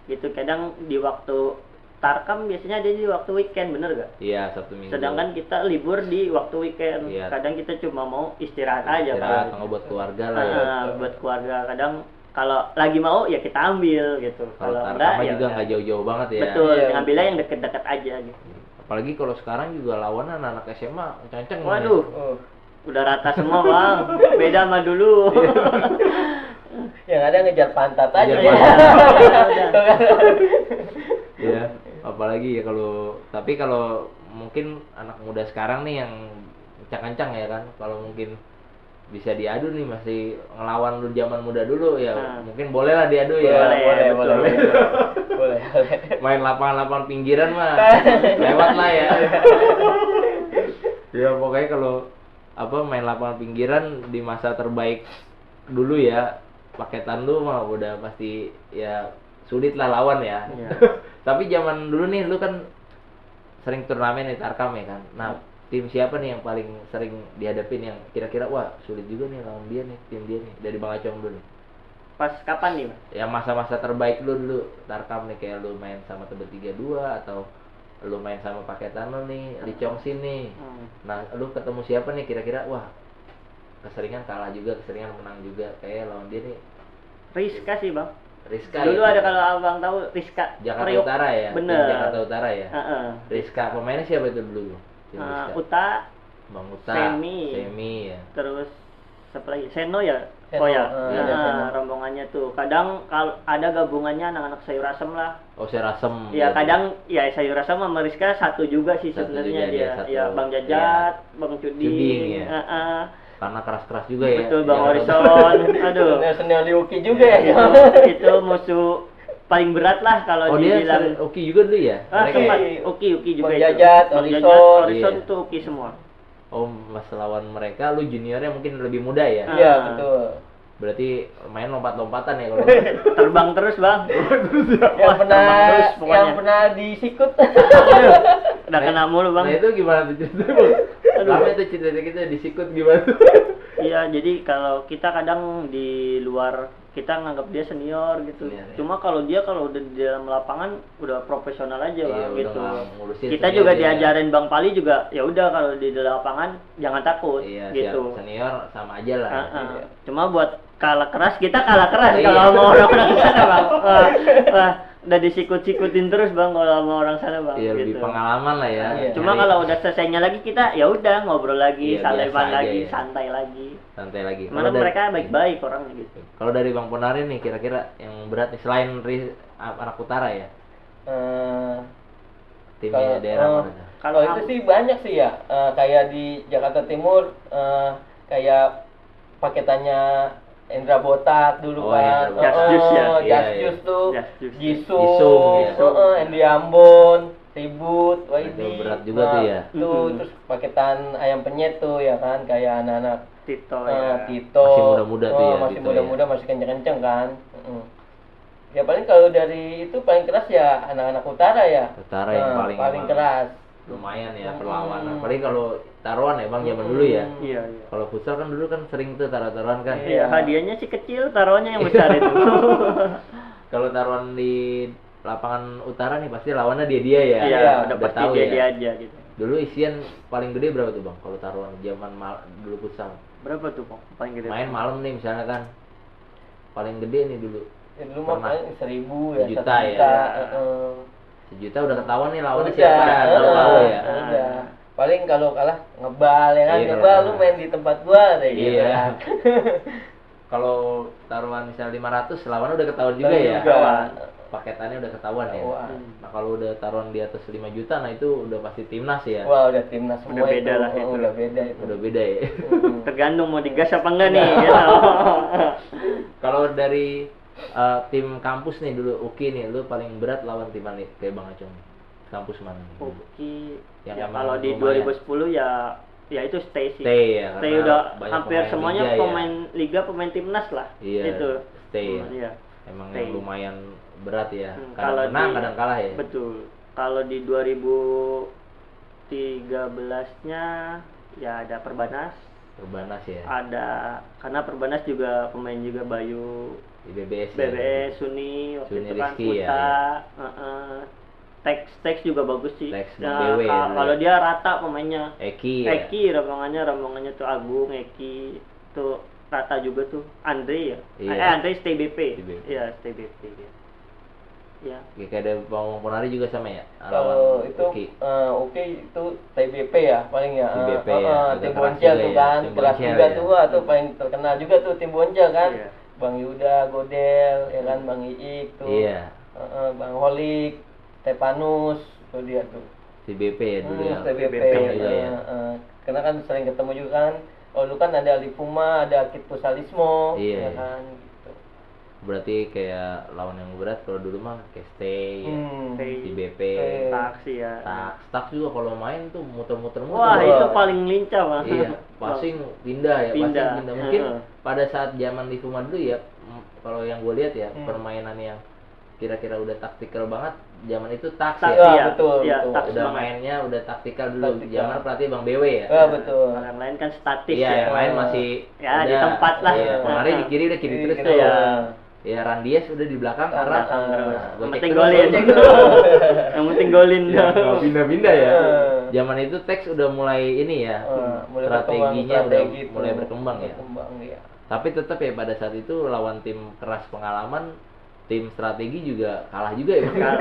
Gitu kadang di waktu tarkam biasanya ada di waktu weekend, bener gak? Iya, Sabtu Minggu. Sedangkan kita libur di waktu weekend. Iya. Kadang kita cuma mau istirahat aja istirahat, Bang. nggak buat keluarga lah ya. Buat keluarga. Kadang kalau lagi mau ya kita ambil gitu. Kalau Kalau tarkam enggak ya juga udah. nggak jauh-jauh banget ya. Betul, Iya, ngambilnya yang deket-deket aja gitu. Apalagi kalau sekarang juga lawannya anak SMA kenceng. Waduh, Oh. udah rata semua Bang. Beda sama dulu. Yang ada ngejar pantat aja. Ngejar Ya. pantat. Iya, apalagi ya tapi kalau mungkin anak muda sekarang nih yang kencang-kencang ya kan, kalau mungkin bisa diadu nih masih ngelawan lu zaman muda dulu ya, mungkin boleh lah diadu ya. Boleh. betul. Boleh. Main lapangan-lapangan pinggiran mah lewat lah ya. Ya pokoknya kalau main lapangan pinggiran di masa terbaik dulu ya, paketan lu mah udah pasti ya sulit lah lawan ya. Iya. Tapi zaman dulu nih lu kan sering turnamen nih tarkam ya kan. Nah, tim siapa nih yang paling sering dihadapin yang kira-kira wah sulit juga nih lawan dia nih, tim dia nih, dari Bang Acong dulu nih. Pas kapan nih Bang? Yang masa-masa terbaik lu dulu tarkam nih, kayak lu main sama Tebet 32 atau lu main sama paketan lu nih, Li Chongsin nih. Nah, lu ketemu siapa nih kira-kira wah keseringan kalah juga, keseringan menang juga, kayak lawan dia nih. Rizka sih Bang. Rizka Dulu ya, ada kalau Abang tahu Rizka Jakarta Priok. Utara ya. Bener. Tim Jakarta Utara ya. Rizka pemainnya siapa itu dulu? Tim Rizka. Uta, Bang Uta, Semi. ya. Terus siapa lagi? Seno ya? Seno, Oh ya, iya, Seno. rombongannya tuh. Kadang kalau ada gabungannya anak-anak sayur asem lah. Oh, saya Rasem. Ya kadang ya sayur asem sama Rizka satu juga sih Satu sebenarnya juga dia, dia. satu. Ya Bang Jajat, Bang Cuding. Cuding, ya. Karena keras-keras juga ya. Betul Bang Jakarta Horizon. Aduh. Senior di Uki juga ya. Itu musuh paling berat lah kalau Oh, dia dibilang. Oki juga dulu ya? Mereka Sempat Iya. Uki juga Bang itu. Jajat, Bang Horizon. Jajat, Horizon Iya. itu Uki semua. Oh, pas lawan mereka lu juniornya mungkin lebih muda ya? Iya, betul. Berarti main lompat-lompatan ya kalau. Terbang terus Bang. Yang pernah terbang terus pokoknya. yang pernah disikut. Aduh, udah kena mulu Bang. Nah, itu gimana tuh ceritanya, Bang? Lama itu cerita kita disikut gimana tuh? Iya, jadi kalau kita kadang di luar kita nganggap dia senior gitu. Senior, ya. Cuma kalau udah di dalam lapangan udah profesional aja Iya, Bang udah gitu. nggak ngurusin Kita senior juga dia. diajarin Bang Pali juga ya udah kalau di dalam lapangan jangan takut Iya, gitu. senior sama aja lah. Cuma buat kalah keras kita kalah keras Iya. kalau sama orang sana Bang. Wah, udah disikut-sikutin terus Bang kalau sama orang sana Bang. Iya, lebih gitu. pengalaman lah ya. Iya. Cuma Nyari- kalau udah selesainya lagi kita ya udah ngobrol lagi, Iya, saleman biasa aja lagi, ya. santai lagi. santai lagi. Mana Kalau dari- mereka baik-baik orangnya gitu. Kalau dari Bang Ponari nih kira-kira yang berat nih selain anak utara ya, Eh, timnya Kalau- daerah oh. mana tuh? Kalau itu sih banyak sih ya. Kayak di Jakarta Timur, kayak paketannya Indra Botak dulu Oh, kan. Indra Botak. Jasjus ya? Iya, Jasjus iya. tuh. Jasjus. Jisung, ya. Endi Ambon, Ribut, Itu Waidi. berat juga tuh ya. Mm-mm. Terus paketan ayam penyet tuh ya kan, kayak anak-anak Tito ya. Tito. Masih muda-muda tuh ya, Masih Tito muda-muda, masih kenceng-kenceng kan. Ya paling kalau dari itu paling keras ya anak-anak utara ya. Utara yang paling emang keras. lumayan ya perlawanan. Apalagi kalau taruhan ya Bang zaman dulu ya. Iya, iya. Kalau futsal kan dulu kan sering tuh taruhan kan. Iya, hadiahnya sih kecil, taruhannya yang besar itu. Kalau taruhan di lapangan utara nih pasti lawannya dia ya. Iya, udah pasti tahu dia ya. aja gitu. Dulu isian paling gede berapa tuh Bang kalau taruhan zaman dulu futsal? Berapa tuh Pong? Paling gede? Main malam nih misalnya kan. Paling gede nih dulu. Ya, dulu mah Pernah. paling 1.000 ya, 1 Sejuta ya. juta. 1 1 juta udah ketahuan nih lawannya Udah, siapa ya. Kalau tahu ya. Udah. Paling kalau kalah ngebal ya kan, Iya, ngebal kalau lu main di tempat gua kayak gitu Iya. kan. Kalau taruhan misal 500 lawannya udah ketahuan juga Tahu ya. juga. Paketannya udah ketahuan ya. Ketahuan. Nah, kalau udah taruhan di atas 5 juta nah itu udah pasti timnas ya. Wah, udah timnas semua Udah beda itu. lah itu. Udah beda itu. Udah beda ya. Tergantung mau digas apa enggak nih gitu. Kalau dari tim kampus nih dulu Uki nih, lu paling berat lawan tim mana nih? Kayak Bang Acong. Kampus mana? nih? Oke. Yang Ya, emang kalau di lumayan. 2010 ya itu stay sih. Stay ya. Stay karena udah banyak hampir pemain semuanya liga ya. pemain liga, pemain timnas lah. Iya. Itu. Stay ya. Iya. Emang Stay. yang lumayan berat ya. Kalau Kadang menang, di- kadang kalah ya. Betul. Kalau di 2013-nya ya ada Perbanas, Perbanas ya. ada karena Perbanas juga pemain juga Bayu, Di BBS. ya. BBS, Suni, waktu Suni itu kan Rizky ya, Uta, Tex juga bagus sih. Tex Ya, BW ya, kalau dulu dia rata pemainnya. Eki ya. Eki rombongannya tuh Agung, Eki tuh rata juga tuh. Andre ya. Iya. Andre stay BP. Stay BP. Iya, stay BP dia. Ya. Ya, kayak ada Bang Ponari juga sama ya. Kalau Lawan itu Uki. Oke itu TBP ya paling ya. TBP ya, agak Tim keras Boncel juga tuh ya, kan, tim keras Boncel juga ya. tuh atau paling terkenal juga tuh tim Boncel kan. Iya. Bang Yuda, Godel, ya kan Bang Iik tuh. Iya. Bang Holik, Stepanus, tuh dia tuh. TBP ya dulu ya. TBP. juga ya. Karena kan sering ketemu juga kan. Oh dulu kan ada Alifuma, ada Akit Pusalismo, Iya. ya kan. Gitu. Berarti kayak lawan yang berat kalau dulu mah kayak Stay, ya. Stay. TBP, Stay. Taksi ya. Tak juga kalau main tuh muter-muter. Wah, itu paling lincah, Bang. Iya, passing pindah ya, Pindah. passing pindah. Mungkin Heeh. pada saat zaman di Fuma dulu ya, kalau yang gue lihat ya, Hmm. permainan yang kira-kira udah taktikal banget, zaman itu taks Tak, ya. Iya, iya, betul, iya, betul. taks Udah banget. mainnya udah taktikal dulu. Taktikal. Zaman pelatih Bang BW ya. Betul. Kalau yang lain kan statis Iya, ya. yang lain masih Ya, di tempat lah. Iya, kemarin di kiri udah kiri Kiri terus gitu tuh. ya. Ya Randies udah di belakang Di karena belakang terus. gocek Yang penting terus. golin. Gocek terus. Yang penting golin. Ya, nggak pindah-pindah ya. Heeh. Zaman itu teks udah mulai ini ya. Mulai Strateginya berkembang, udah strategi tuh. mulai berkembang ya. Berkembang, iya. Tapi tetap ya pada saat itu lawan tim keras pengalaman, tim strategi juga kalah juga ya. Bang.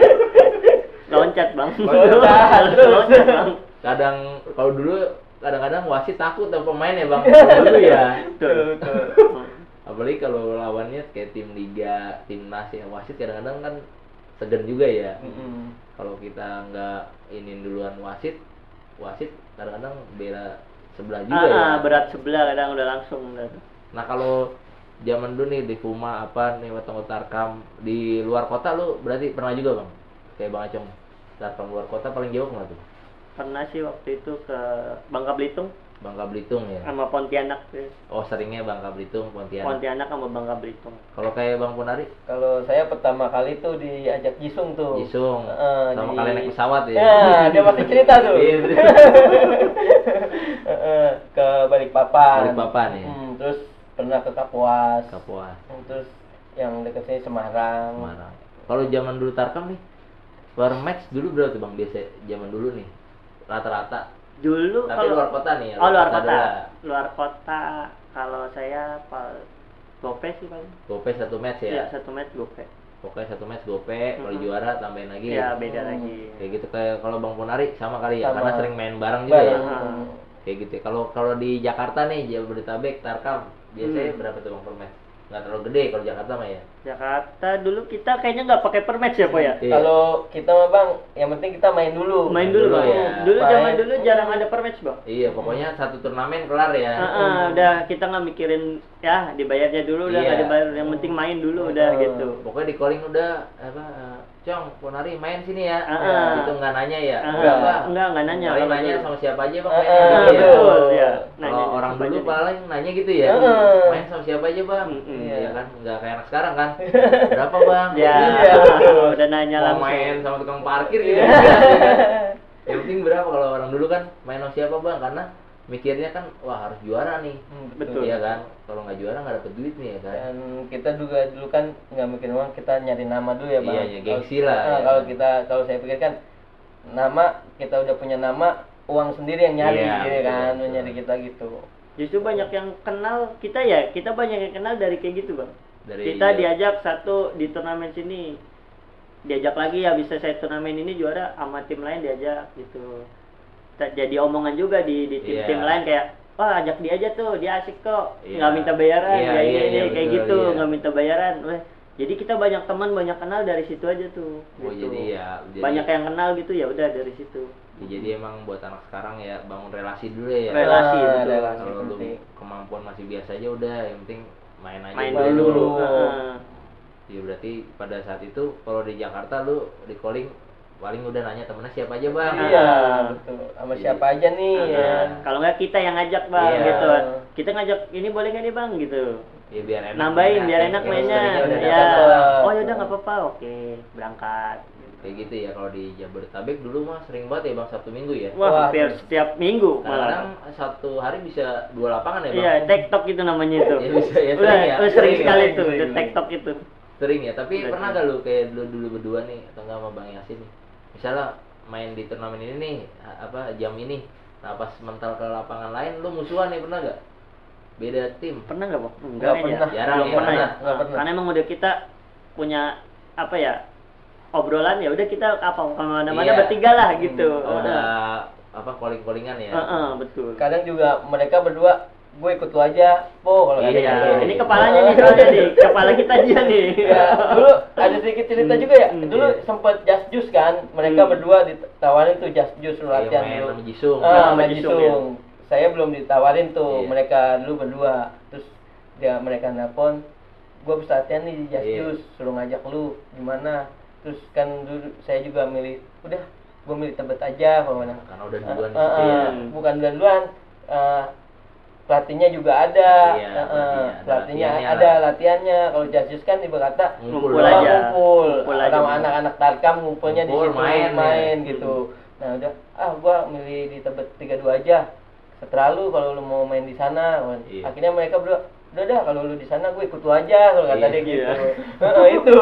Loncat, Bang. Loncat, terus. Loncat, Bang. Kadang kalau dulu kadang-kadang wasit takut sama pemain ya Bang. Dulu ya. Betul, betul. Apalagi kalau lawannya kayak tim liga, timnas ya, wasit kadang-kadang kan segan juga ya. Mm-mm. Kalau kita nggak ini duluan wasit kadang-kadang bela sebelah juga ya. Berat sebelah kadang udah langsung udah. Nah kalau zaman dulu nih di Fuma apa nih Wetong Tarkam di luar kota lu berarti pernah juga Bang? Kayak Bang Acong, Tarkam luar kota paling jauh nggak tuh? Pernah sih waktu itu ke Bangka Belitung Bangka Belitung ya? sama Pontianak. Oh seringnya Bangka Belitung, Pontianak. Pontianak sama Bangka Belitung. Kalau kayak Bang Ponari, Kalau saya pertama kali tuh diajak Jisung tuh. Jisung, sama di- kalian naik pesawat ya? Ya, dia masih cerita tuh. Iya, betul. Ke Balikpapan. Balikpapan, ya. Terus pernah ke Kapuas. Kapuas, Terus yang dekat sini Semarang. Semarang. Kalau zaman dulu Tarkam nih, per match dulu berapa tuh Bang biasa zaman dulu nih? Rata-rata. Dulu Tapi kalau luar kota nih ya. Oh, luar kota. adalah Luar kota kalau saya gope sih paling. Gope satu match Iya, ya. satu match gope. Pokoknya satu match gope, kalau juara tambahin lagi. Iya, beda lagi. Kayak gitu kayak kalau Bang Ponari sama kali ya, Sama. karena sering main bareng juga ya. Bareng. Kayak gitu. Kalau di Jakarta nih, Jabodetabek, Tarkam, biasanya berapa tuh Bang per match? Nggak terlalu gede kalau Jakarta mah ya. Jakarta dulu kita kayaknya nggak pakai per match ya, Po ya? Iya. Kalau kita mah Bang, yang penting kita main dulu. Main dulu, dulu Bang. ya. Dulu zaman Main. dulu jarang ada per match, Bang. Iya, pokoknya satu turnamen kelar ya. Udah kita nggak mikirin ya dibayarnya dulu udah Iya. nggak dibayar, yang penting main dulu udah gitu. Pokoknya di calling udah apa Cong, Ponari main sini ya. Ah. Gitu nggak nanya ya. Enggak nanya. Paling Kalau nanya dulu. sama siapa aja Bang. Ah, mainnya gitu ya. betul ya. Kalau orang siapa dulu aja nih. paling nanya gitu ya. Heeh. Main sama siapa aja Bang? Iya. Iya kan, nggak kayak anak sekarang kan. Berapa Bang? Ya, Iya. udah nanya Mau langsung. main sama tukang parkir gitu. Yang penting berapa kalau orang dulu kan main sama siapa Bang? Karena mikirnya kan wah harus juara nih. Betul. Iya kan? Kalau nggak juara nggak dapet duit nih ya kan. Dan kita juga dulu kan nggak mikir uang, kita nyari nama dulu ya Bang. Iya, ya, gengsi lah, ya. Kalau saya pikir kan nama, kita udah punya nama, uang sendiri yang nyari Iya, gitu betul, kan, betul. nyari kita gitu. Justru banyak yang kenal kita ya, kita banyak yang kenal dari kayak gitu bang. Dari Kita diajak satu di turnamen sini, diajak lagi ya bisa saya turnamen ini juara sama tim lain diajak gitu. Jadi omongan juga di tim-tim Iya. lain kayak, wah ajak dia aja tuh, dia asik kok, Iya. nggak minta bayaran, Iya, kayak iya, gini, iya, kayak betul, gitu, iya. nggak minta bayaran. Weh, jadi kita banyak teman, banyak kenal dari situ aja tuh. Oh, gitu. jadi Banyak yang kenal gitu ya udah dari situ. jadi emang buat anak sekarang ya bangun relasi dulu ya. Relasi, Ah, betul. relasi Kalau lu penting. kemampuan masih biasa aja udah, yang penting main aja Main Main dulu. dulu. Heeh. Ya berarti pada saat itu kalau di Jakarta lu di calling paling udah nanya temennya siapa aja bang. Iya, betul. Sama siapa aja nih Heeh. ya. Kalau nggak kita yang ngajak bang Iya. gitu. Kita ngajak ini boleh nggak nih bang gitu. Ya biar enak. Nambahin biar enak Yang mainnya. seringnya udah Ya. dapet. Oh yaudah nggak apa-apa, oke berangkat. Kayak gitu ya kalau di Jabodetabek dulu mah sering banget ya bang Sabtu Minggu ya. Wah, Wah, hampir setiap minggu Kadang malah. satu hari bisa 2 lapangan ya bang. Iya, TikTok itu namanya itu. Ya, bisa, ya, Udah, sering ya. sering Sering, sekali sering, tuh sering. ke TikTok itu. Sering ya, tapi Udah, pernah sering. gak lu kayak dulu berdua nih atau enggak sama Bang Yasin nih? Misalnya main di turnamen ini nih, apa jam ini. Nah, pas mental ke lapangan lain lu musuhan nih, pernah gak? Beda tim. Pernah nggak bang? Nggak kayaknya. pernah. Jarang Belum ya, pernah ya. nggak pernah. Karena emang udah kita punya apa ya obrolan ya udah kita apa kemana-mana Iya. bertiga lah gitu. Oh, udah apa calling-callingan ya? Heeh, betul. Kadang juga mereka berdua, gue ikut lu aja, Po, kalau Iya, ada Iya, gitu. ini kepalanya nih soalnya nih, kepala kita aja nih. Ya, dulu ada sedikit cerita juga ya. Dulu Iya. sempet just juice kan, mereka berdua ditawarin tuh just juice lu Iya, latihan main dulu. sama Jisung. sama Sama Jisung, Jisung. Saya belum ditawarin tuh, Iya. mereka dulu berdua. Terus mereka nelpon, gue bisa latihan nih di just Iya. juice, suruh ngajak lu gimana. Terus kan dulu saya juga milih, udah gue milih Tebet aja kalau mana. Karena udah duluan di situ ya. Bukan duluan, pelatihnya juga ada. Iya, pelatihnya latihannya ada lah. latihannya. Kalau just juice kan ibarat kata Ngumpul Ngumpul aja. aja. ngumpul. Ngumpul aja. Orang anak-anak Tarkam ngumpulnya di Ngumpul, situ main, ya. gitu. Nah udah, gua milih di Tebet 32 aja. Setelah lu kalau lu mau main di sana, Iya. akhirnya mereka berdua, udah dah kalau lu di sana gue ikut lu aja kalau kata Iya, dia gitu. iya. Itu.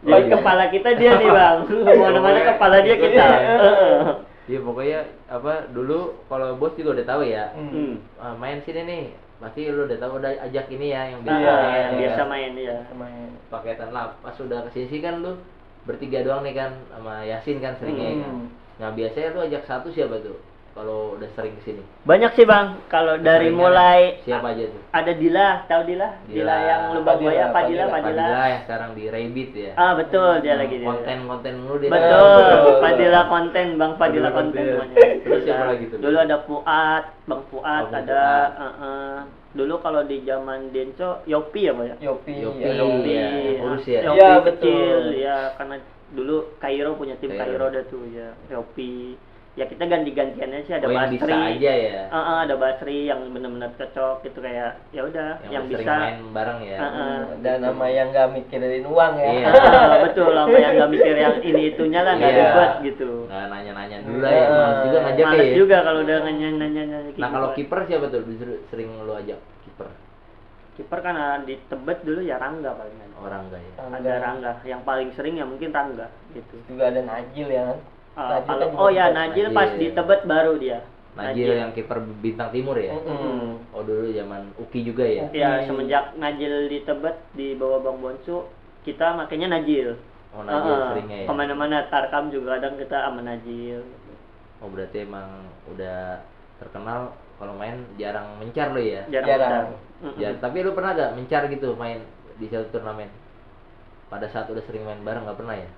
Jadi kepala kita dia nih bang, mana-mana kepala dia kita. Heeh. Iya pokoknya apa dulu kalau bos juga udah tahu ya. Hmm. Main sini nih. Pasti lu udah tahu udah ajak ini ya yang Iya, biasa main, yang ya. biasa main ya. Main. Paketan lah. Pas udah kesini kan lu bertiga doang nih kan sama Yasin kan seringnya kan. Nah biasanya lu ajak satu siapa tuh? Kalau udah sering kesini. Banyak sih bang, kalau dari Seringnya mulai siapa aja tuh? ada Dila, tahu Dila? Dila yang lumba buaya, Padila. Padila yang sekarang di Rabbit ya. Ah betul dia lagi dia. Konten-konten mulu dia. Betul, Padila konten, Bang Padila Padila konten konten. namanya. Terus siapa lagi tuh? Dulu ada Fuad, Bang Fuad Oh, Bang ada. Fuad. Dulu kalau di zaman Denso, Yopi ya Pak ya? Yopi. Yopi. ya. Yopi, Iya, urus ya? Yopi Iya, kecil, betul. ya karena dulu Kairo punya tim Kairo. Kairo ada tuh ya, Yopi. Ya kita ganti-gantiannya sih ada Oh, yang bisa Basri. aja ya. Ada Basri yang benar-benar cocok gitu kayak ya udah yang sering bisa. main bareng ya. Dan nama yang nggak mikirin uang ya. Iya. Betul, lama yang nggak mikir yang ini itunya lah nggak Iya. ribet gitu. Nggak nanya-nanya dulu lah ya. Males juga ngajak Males ya. juga kalau udah nanya-nanya gitu. Nah kalau kiper siapa tuh? Sering lu ajak kiper? Kiper kan di Tebet dulu ya Rangga paling ada. Orang enggak ya? Ada Rangga, yang paling sering ya mungkin Rangga gitu. Juga ada Najil ya kan. Najil Kalau kan oh juga ya kiper. Najil pas di Tebet baru dia. Najil yang kiper Bintang Timur ya? Mm-mm. Oh dulu zaman Uki juga ya? Ya semenjak Najil di Tebet di bawah Bang Bonsu kita makanya Najil. Oh Najil seringnya ya? Kemana-mana Tarkam juga kadang kita sama Najil. Oh berarti emang udah terkenal kalau main jarang mencar lo ya? Jarang. Ya, tapi lu pernah gak mencar gitu main di satu turnamen? Pada saat udah sering main bareng gak pernah ya?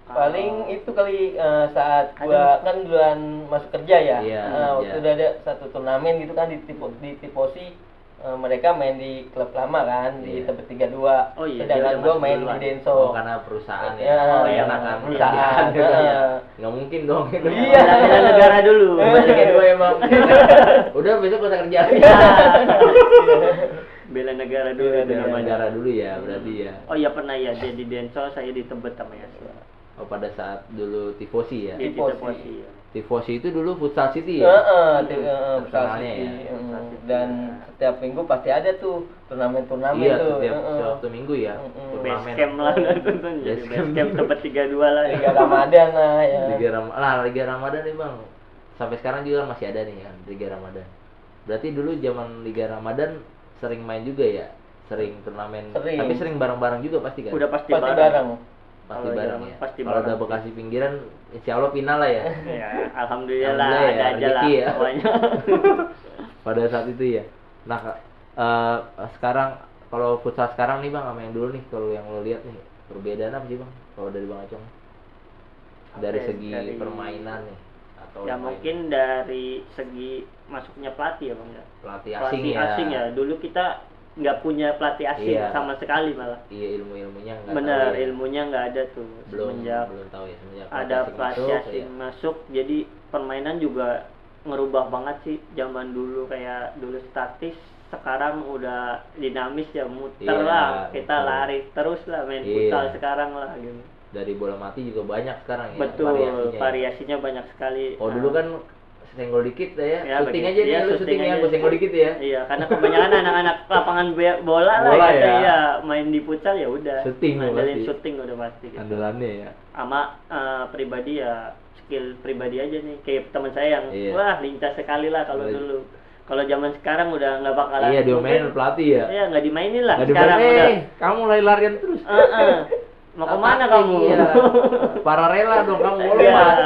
Paling itu kali saat gua kan duluan masuk kerja ya. Iya, Waktu iya. udah ada satu turnamen gitu kan di Tifosi, mereka main di klub lama kan di Iya. Tebet 32. Oh iya, Sedangkan dia udah gua masuk main duluan. di Denso. Oh karena perusahaan ya? Ya, Oh iya, enak kan? perusahaan. Iya. Nggak mungkin dong. Iya. Bela negara dulu. Masih kayak gue emang. Udah besok gak usah kerja lagi. Bela negara dulu Bela itu Dengan namanya. negara dulu ya berarti ya. Oh iya pernah ya dia di Denso, saya di Tebet sama ya. Oh pada saat dulu Tifosi ya? Di Tifosi. Tifosi ya. Tifosi itu dulu Futsal City ya? Terkenalnya ya. Dan setiap minggu pasti ada tuh turnamen-turnamen Iya, tuh. setiap Sabtu Minggu ya. Base Turnamen. camp lah tentunya. Base Base camp. camp Tebet 32 lah. Liga Ramadan lah ya. Liga Ramadan nih bang. Sampai sekarang juga masih ada nih kan Liga Ramadan. Berarti dulu zaman Liga Ramadan sering main juga ya? Sering turnamen. Sering. Tapi sering bareng-bareng juga pasti kan? Udah pasti Pasti bareng. bareng. Pasti Kalau bareng zaman ya. pasti Kalau udah bareng Bekasi pinggiran, insya Allah final lah ya. Ya, alhamdulillah Alhamdulillah ya, ada aja lah rezeki ya. pokoknya. Pada saat itu ya. Nah, sekarang kalau futsal sekarang nih Bang sama yang dulu nih, kalau yang lo lihat nih, perbedaan apa sih Bang? Kalau dari Bang Acong? Dari Oke, segi dari- permainan nih atau Ya main- mungkin dari segi masuknya pelatih ya Bang ya. pelatih Pelatih asing ya. Dulu kita nggak punya pelatih asing Iya. sama sekali malah. Iya, ilmunya nggak Bener, tahu ya. ilmunya nggak ada tuh belum semenjak tahu ya semenjak ada pelatih masuk, asing ya. masuk, jadi permainan juga ngerubah banget sih. Zaman dulu kayak dulu statis, sekarang udah dinamis ya, muter Iya, lah, kita betul. lari terus lah main Iya. futsal sekarang lah gitu. Dari bola mati juga banyak sekarang ya Betul, variasinya ya. variasinya banyak sekali. Oh dulu kan senggol dikit dah ya, Ya, syuting begitu. aja nih Iya, lu syuting syuting ya, aja. gue senggol dikit ya. Iya, karena kebanyakan anak-anak lapangan bola lah Bola gitu ya. ya, main di futsal ya udah. Syuting lo ngandelin pasti. syuting udah pasti gitu. Andalannya ya. Sama pribadi ya, skill pribadi aja nih, kayak teman saya yang Iya. wah lincah sekali lah kalau Iya. dulu. Kalau zaman sekarang udah nggak bakalan. Iya, diomelin mungkin- pelatih ya. Iya, nggak dimainin lah Nggak sekarang dibilang, udah. kamu lari-larian terus. Mau kemana Apa? kamu? Iya. Pararela dong kamu Iya. lompat.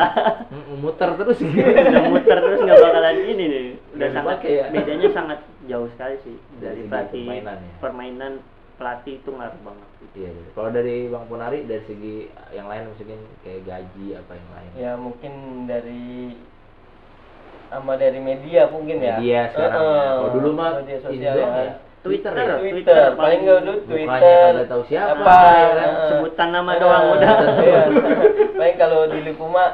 Muter terus gitu. Udah muter terus nggak bakalan ini nih. Udah Nggak sangat dipakai ya. bedanya sangat jauh sekali sih Dari dari segi pelatih permainan ya. permainan pelatih itu ngaruh banget. Iya, iya. Kalau dari Bang Ponari dari segi yang lain mungkin kayak gaji apa yang lain. Ya mungkin dari media mungkin ya. Media sekarang ya. Kalau dulu mah media ini sosial doang ya. ya. Twitter ya. Twitter, paling nggak dulu Mukanya Twitter. kagak tahu siapa, Apa? ya kan? Sebutan nama doang udah. Iya. Paling kalau di Lipuma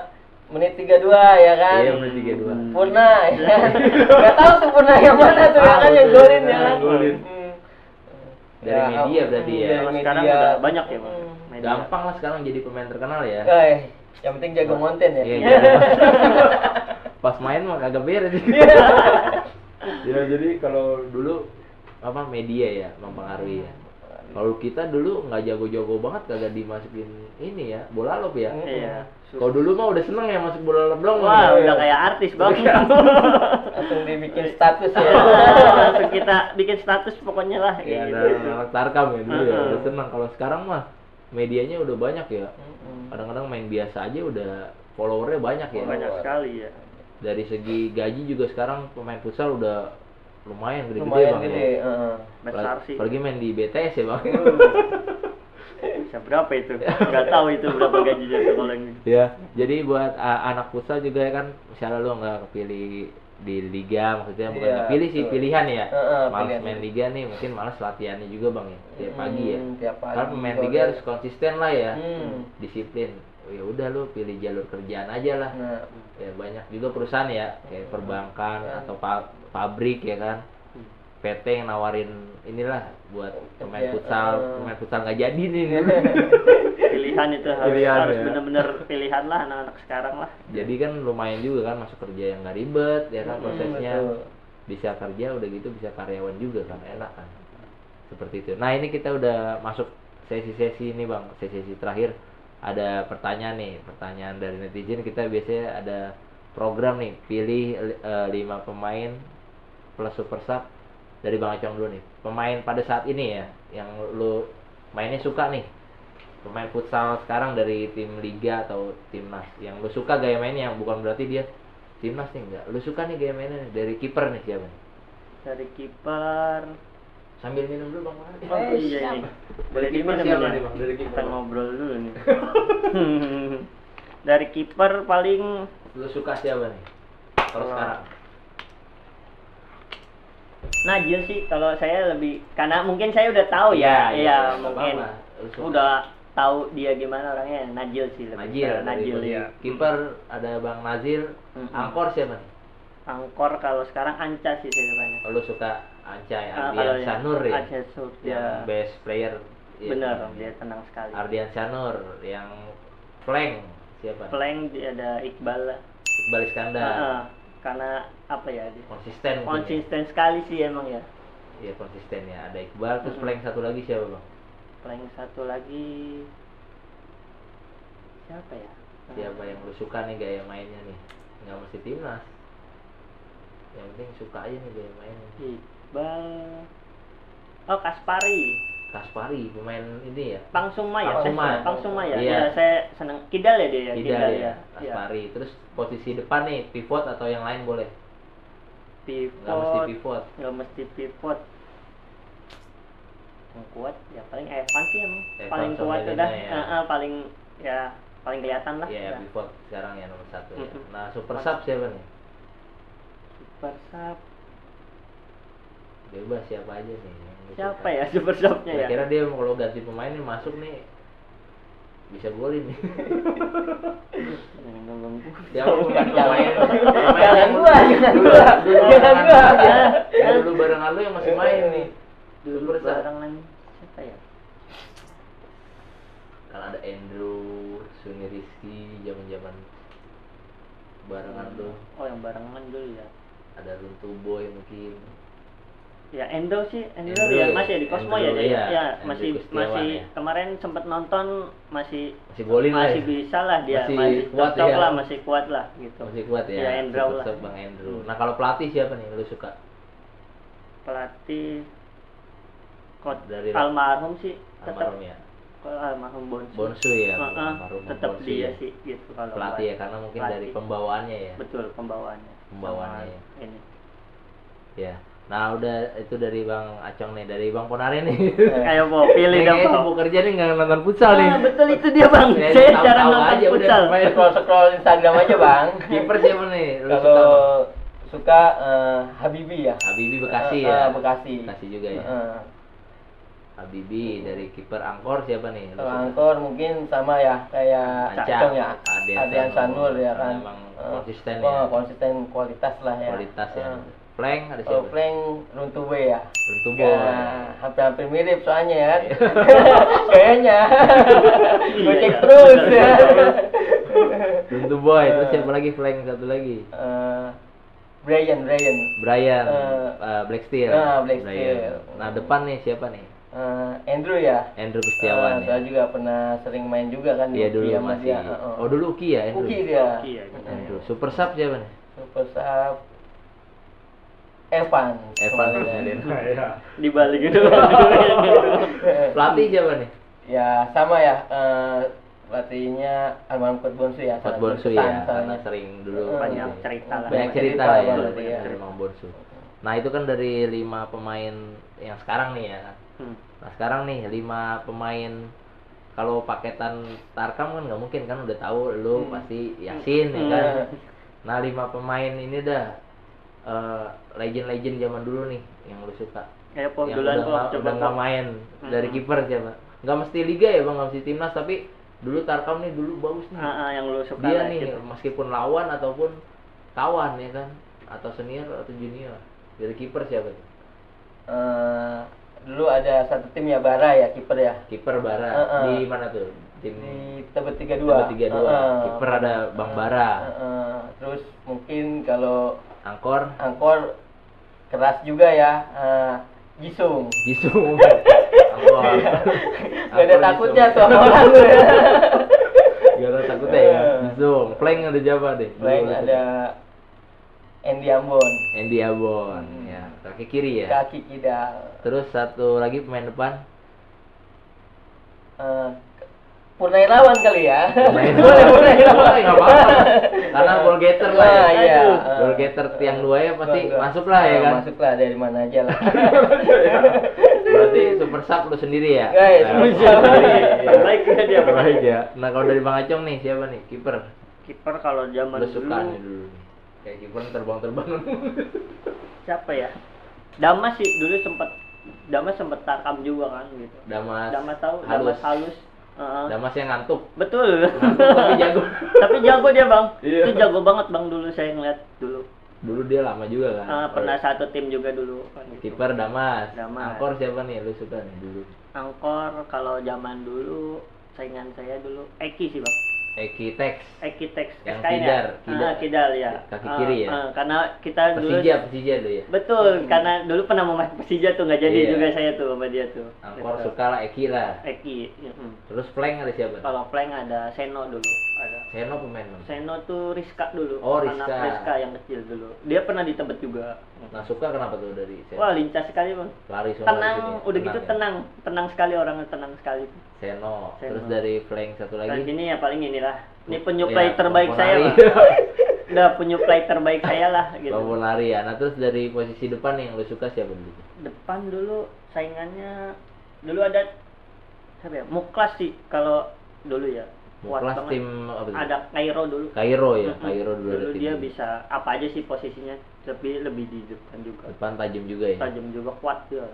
menit 32 ya kan. Iya, menit 32. Purna ya kan. Nggak tahu tuh Purna yang mana tuh ya kan yang golin ya kan. Golin. Hmm. Dari media berarti ya. Dari Kalau sekarang media. udah banyak ya Bang. Hmm. Media. Gampang lah sekarang jadi pemain terkenal ya. Yang penting jago konten ya. Iya, iya. Pas main mah kagak beres. Ya jadi kalau dulu apa media ya mempengaruhi ya. Kalau kita dulu nggak jago-jago banget kagak dimasukin ini ya bola lop ya. Iya. Kalau dulu mah udah seneng ya masuk bola lop dong. Wah, ya. udah kayak artis Bang. Langsung dibikin status ya. Langsung kita bikin status pokoknya lah Ya kayak ada gitu. anak Tarkam ya dulu ya Heeh. udah seneng. Kalau sekarang mah medianya udah banyak ya. Mm-mm. Kadang-kadang main biasa aja udah followernya banyak ya. Banyak sekali ya. Dari segi gaji juga sekarang pemain futsal udah lumayan gede-gede Lumayan bang gede. ya. heeh. Besar sih. Apalagi main di BTS ya bang. Bisa berapa itu? Nggak tahu itu berapa gajinya tuh kalau yang Ya, jadi buat anak futsal juga ya kan, misalnya lu nggak kepilih di liga, maksudnya bukan Iya, nggak pilih sih, betul. pilihan ya. Malas Pilihan. main liga nih, mungkin malas latihannya juga bang ya, tiap pagi ya. Tiap pagi. Karena pemain sore. liga harus konsisten lah ya, Hmm. disiplin. Ya udah lu pilih jalur kerjaan aja lah. Nah, Ya banyak juga perusahaan ya, kayak perbankan atau pabrik ya kan. PT yang nawarin inilah buat pemain Kerja, futsal nggak jadi nih. pilihan itu harus Pilihan, harus ya. bener-bener pilihan lah anak-anak sekarang lah. Jadi kan lumayan juga kan masuk kerja yang nggak ribet ya kan prosesnya. betul. Bisa kerja udah gitu bisa karyawan juga kan enak kan. Seperti itu. Nah, ini kita udah masuk sesi-sesi ini Bang, sesi terakhir. Ada pertanyaan nih, pertanyaan dari netizen. Kita biasanya ada program nih, pilih 5 pemain plus super sub dari Bang Acong dulu nih. Pemain pada saat ini ya yang lu mainnya suka nih. Pemain futsal sekarang dari tim liga atau timnas yang lu suka gaya mainnya, bukan berarti dia timnas nih enggak. Lu suka nih gaya mainnya nih. Dari kiper nih siapa nih? Dari kiper. Sambil minum dulu Bang. Oh iya ini. Boleh Dari kiper diminum siapa ya? nih, Bang? Dari kiper. Kita ngobrol dulu nih. Dari kiper paling Lu suka siapa nih? Kalau Kalau- sekarang. Najil sih, kalau saya lebih karena mungkin saya udah tahu ya, iya nggak mungkin apa-apa. Lu suka. udah tahu dia gimana orangnya. Najil sih lebih Najil, ke Najil dari ya. kiper ada Bang Nazil, Mm-mm. angkor siapa nih? Angkor kalau sekarang Anca sih saya sukanya. Oh, lu suka Ancai, Kalau Ardian yang Sanur ya? Anca Sur, Yang ya. best player. ya. Bener, dia tenang sekali. Ardian Sanur, yang flank siapa? nih? Flank dia ada Iqbal lah. Iqbal Iskandar. Heeh, karena apa ya? Dia Konsisten. mungkin ya? konsisten sekali sih emang ya. Iya, konsisten ya. Ada Iqbal, terus Mm-mm. flank satu lagi siapa, Bang? Flank satu lagi siapa ya? Siapa yang lu suka nih gaya mainnya nih? Nggak mesti timnas. Yang penting suka aja nih dia mainnya. Iqbal. Oh, Kaspari, pemain ini ya. Pangsuma ya? Pangsuma ya? Iya. Ya, saya seneng. Kidal ya dia ya? Kidal ya. Iya. Kaspari. Terus posisi depan nih, pivot atau yang lain boleh? Nggak mesti pivot. Nggak mesti pivot. Yang kuat ya paling Evan sih emang. Evan Paling sama kuat Melina udah. ya. Paling kelihatan lah. Iya, udah. pivot sekarang ya nomor 1 ya. Mm-mm. Nah, super sub siapa nih? Super sub. Bebas siapa aja nih yang lu Siapa suka. ya super subnya ya? Kira-kira dia kalau ganti pemain nih masuk nih bisa golin nih. Siapa pemain? Jangan gua. Yang dulu barengan lu yang masih main nih. Dulu Super sub. barengan siapa ya? Kan ada Andrew, Suni Rizky, zaman-zaman barengan tuh. Oh, yang barengan dulu ya. Ada Runtuh Boy mungkin. Ya Endo sih, Endo Endo ya ya, masih di Cosmo Endo, ya dia. iya. Ya, Endo masih Gustiawan ya. kemarin sempat nonton masih Golin lah. masih Ya? bisa lah dia, Masih masih kuat cocok ya. lah, masih kuat lah gitu. Masih kuat ya. Ya, Endro Super lah. sub Bang Andrew. Nah, kalau pelatih siapa nih lu suka? Pelatih Dari almarhum sih tetap almarhum ya. almarhum Bonsu. Bonsu ya. Heeh, Almarhum tetap Bonsu dia ya. sih gitu kalau Pelatih ya buat karena mungkin pelatih. dari pembawaannya ya. Betul pembawaannya. Pembawaannya ya. Sama ini. Ya. Nah, udah itu dari Bang Acong nih, dari Bang Ponare nih. Ayo mau pilih Nih, dong. kayaknya Bang. sibuk kerja nih nggak nonton futsal nih. Ah, betul itu dia bang. Ya, Saya tahu-tahu jarang nonton aja udah futsal. main. Scroll Instagram aja bang. Kiper siapa nih? Lu Kalau suka? suka Habibi ya. Habibi Bekasi ya. Bekasi. Bekasi juga ya. Heeh. Habibi dari kiper Angkor siapa nih? Lu Kalau suka? Angkor mungkin sama ya kayak Anca. Cacong ya. Adian Adian Sanul ya kan. Emang konsisten Oh, ya. konsisten kualitas lah ya. Kualitas ya. Heeh. Flank ada Kalau siapa? Frank Runtuh Boy ya. Runtuh Boy. Ya, hampir mirip soalnya ya kan. Iya. Kayaknya. Gue cek Iya. terus ya. Runtuh Boy. Terus siapa lagi flank satu lagi? Brian. Brian, Black Steel. Black Brian. Steel. Nah, depan nih siapa nih? Andrew ya. Andrew Gustiawan ya. Saya juga pernah sering main juga kan. Iya di dulu Uki sama masih. dia. Oh, dulu Uki ya, Andrew. Uki dia. Iya, gitu. Andrew. Super sub siapa nih? Super sub Evan. Evan Kemarin. Di balik gitu. Pelatih siapa nih? Ya sama ya. Pelatihnya almarhum Coach Bonsu ya. Coach sangat Bonsu berkesan ya, karena soalnya. sering dulu Banyak gitu ya. cerita lah. Banyak cerita Cerita lah ya banget, iya. dari Bang Bonsu. Nah, itu kan dari 5 pemain yang sekarang nih ya. Nah, sekarang nih 5 pemain kalau paketan Tarkam kan nggak mungkin kan udah tahu lu pasti Yasin ya kan. Nah, 5 pemain ini dah legend-legend zaman dulu nih yang lu suka. Kayak Pop Yang duluan udah Pop, nggak- coba udah nggak Pop. main dari kiper siapa? Nggak mesti liga ya bang, nggak mesti timnas, tapi dulu Tarkam nih dulu bagus nih. Yang lu suka Dia lah, nih gitu. meskipun lawan ataupun kawan ya kan, atau senior atau junior. Dari kiper siapa tuh? Dulu ada satu tim ya Bara ya kiper ya. Kiper Bara di mana tuh? Tim Di Tebet 32. Tebet 32. Kiper ada Bang Bara. Terus mungkin kalau Angkor, Angkor keras juga ya. Jisung. Jisung. Angkor. Gak ada Angkor takutnya Jisung. tuh sama orang tuh ya. Gak ada takutnya ya. Jisung. Flank ada siapa deh? Selain Dulu ada Andy Ambon. Andy Abon, ya kaki kiri ya. Kaki kidal. Terus satu lagi pemain depan. Purnairawan kali ya. Boleh, nggak apa-apa. Karena goal getter lah ya. Nah, iya. Goal getter tiang 2 ya pasti Enggak. masuk lah ya kan. Masuk lah dari mana aja lah. Berarti super sub lu sendiri ya. Guys, Nah, sendiri. Terbaik ya dia. terbaik ya. Nah, kalau dari Bang Acong nih siapa nih kiper? Kiper kalau zaman Lu dulu suka nih dulu nih. Kayak kiper terbang-terbang. siapa ya? Damas sih dulu sempat Tarkam juga kan gitu. Damas tahu, halus. Damas halus. Damas yang ngantuk. Betul. Ngantuk tapi jago. Tapi jago dia bang. Iya. Itu jago banget bang dulu saya ngeliat dulu. Dulu dia lama juga kan. Pernah satu tim juga dulu kan. Gitu. Kiper Damas. Damas. Angkor siapa nih lu suka nih dulu? Angkor kalau zaman dulu saingan saya dulu Eki sih bang. Ekitex. Yang SK-nya. Kidal, Kidal ya. Kaki kiri ya? Karena kita dulu Persija dulu ya. betul, karena dulu pernah mau masuk Persija tuh, nggak jadi Iya. juga saya tuh sama dia tuh. Angkor Gitu. suka lah Eki lah. Eki. Terus flank ada siapa? Kalau flank ada Seno dulu. Ada. Seno pemain mana? Seno tuh Rizka dulu. Oh, Anak Rizka. Rizka yang kecil dulu. Dia pernah di Tebet juga. Nah suka kenapa tuh dari Seno? Wah, lincah sekali, Bang. Lari semua Tenang, di sini. udah gitu ya? tenang sekali orangnya, tenang sekali. Seno. Seno. Terus dari flank satu Dan lagi. ini ya paling inilah. Ini penyuplai Ya, terbaik saya, Ponari. Bang. Udah penyuplai terbaik saya lah gitu. Bang Ponari ya. Nah terus dari posisi depan yang lu suka siapa dulu? Depan dulu saingannya dulu ada siapa ya? Muklas sih kalau dulu ya. Kuat Kelas banget. tim apa tuh? Ada Kairo dulu. Kairo ya. Mm-mm. Kairo dulu ada tim. dia bisa apa aja sih posisinya, tapi lebih di depan juga. Depan tajam juga ya. Tajam juga, kuat dia.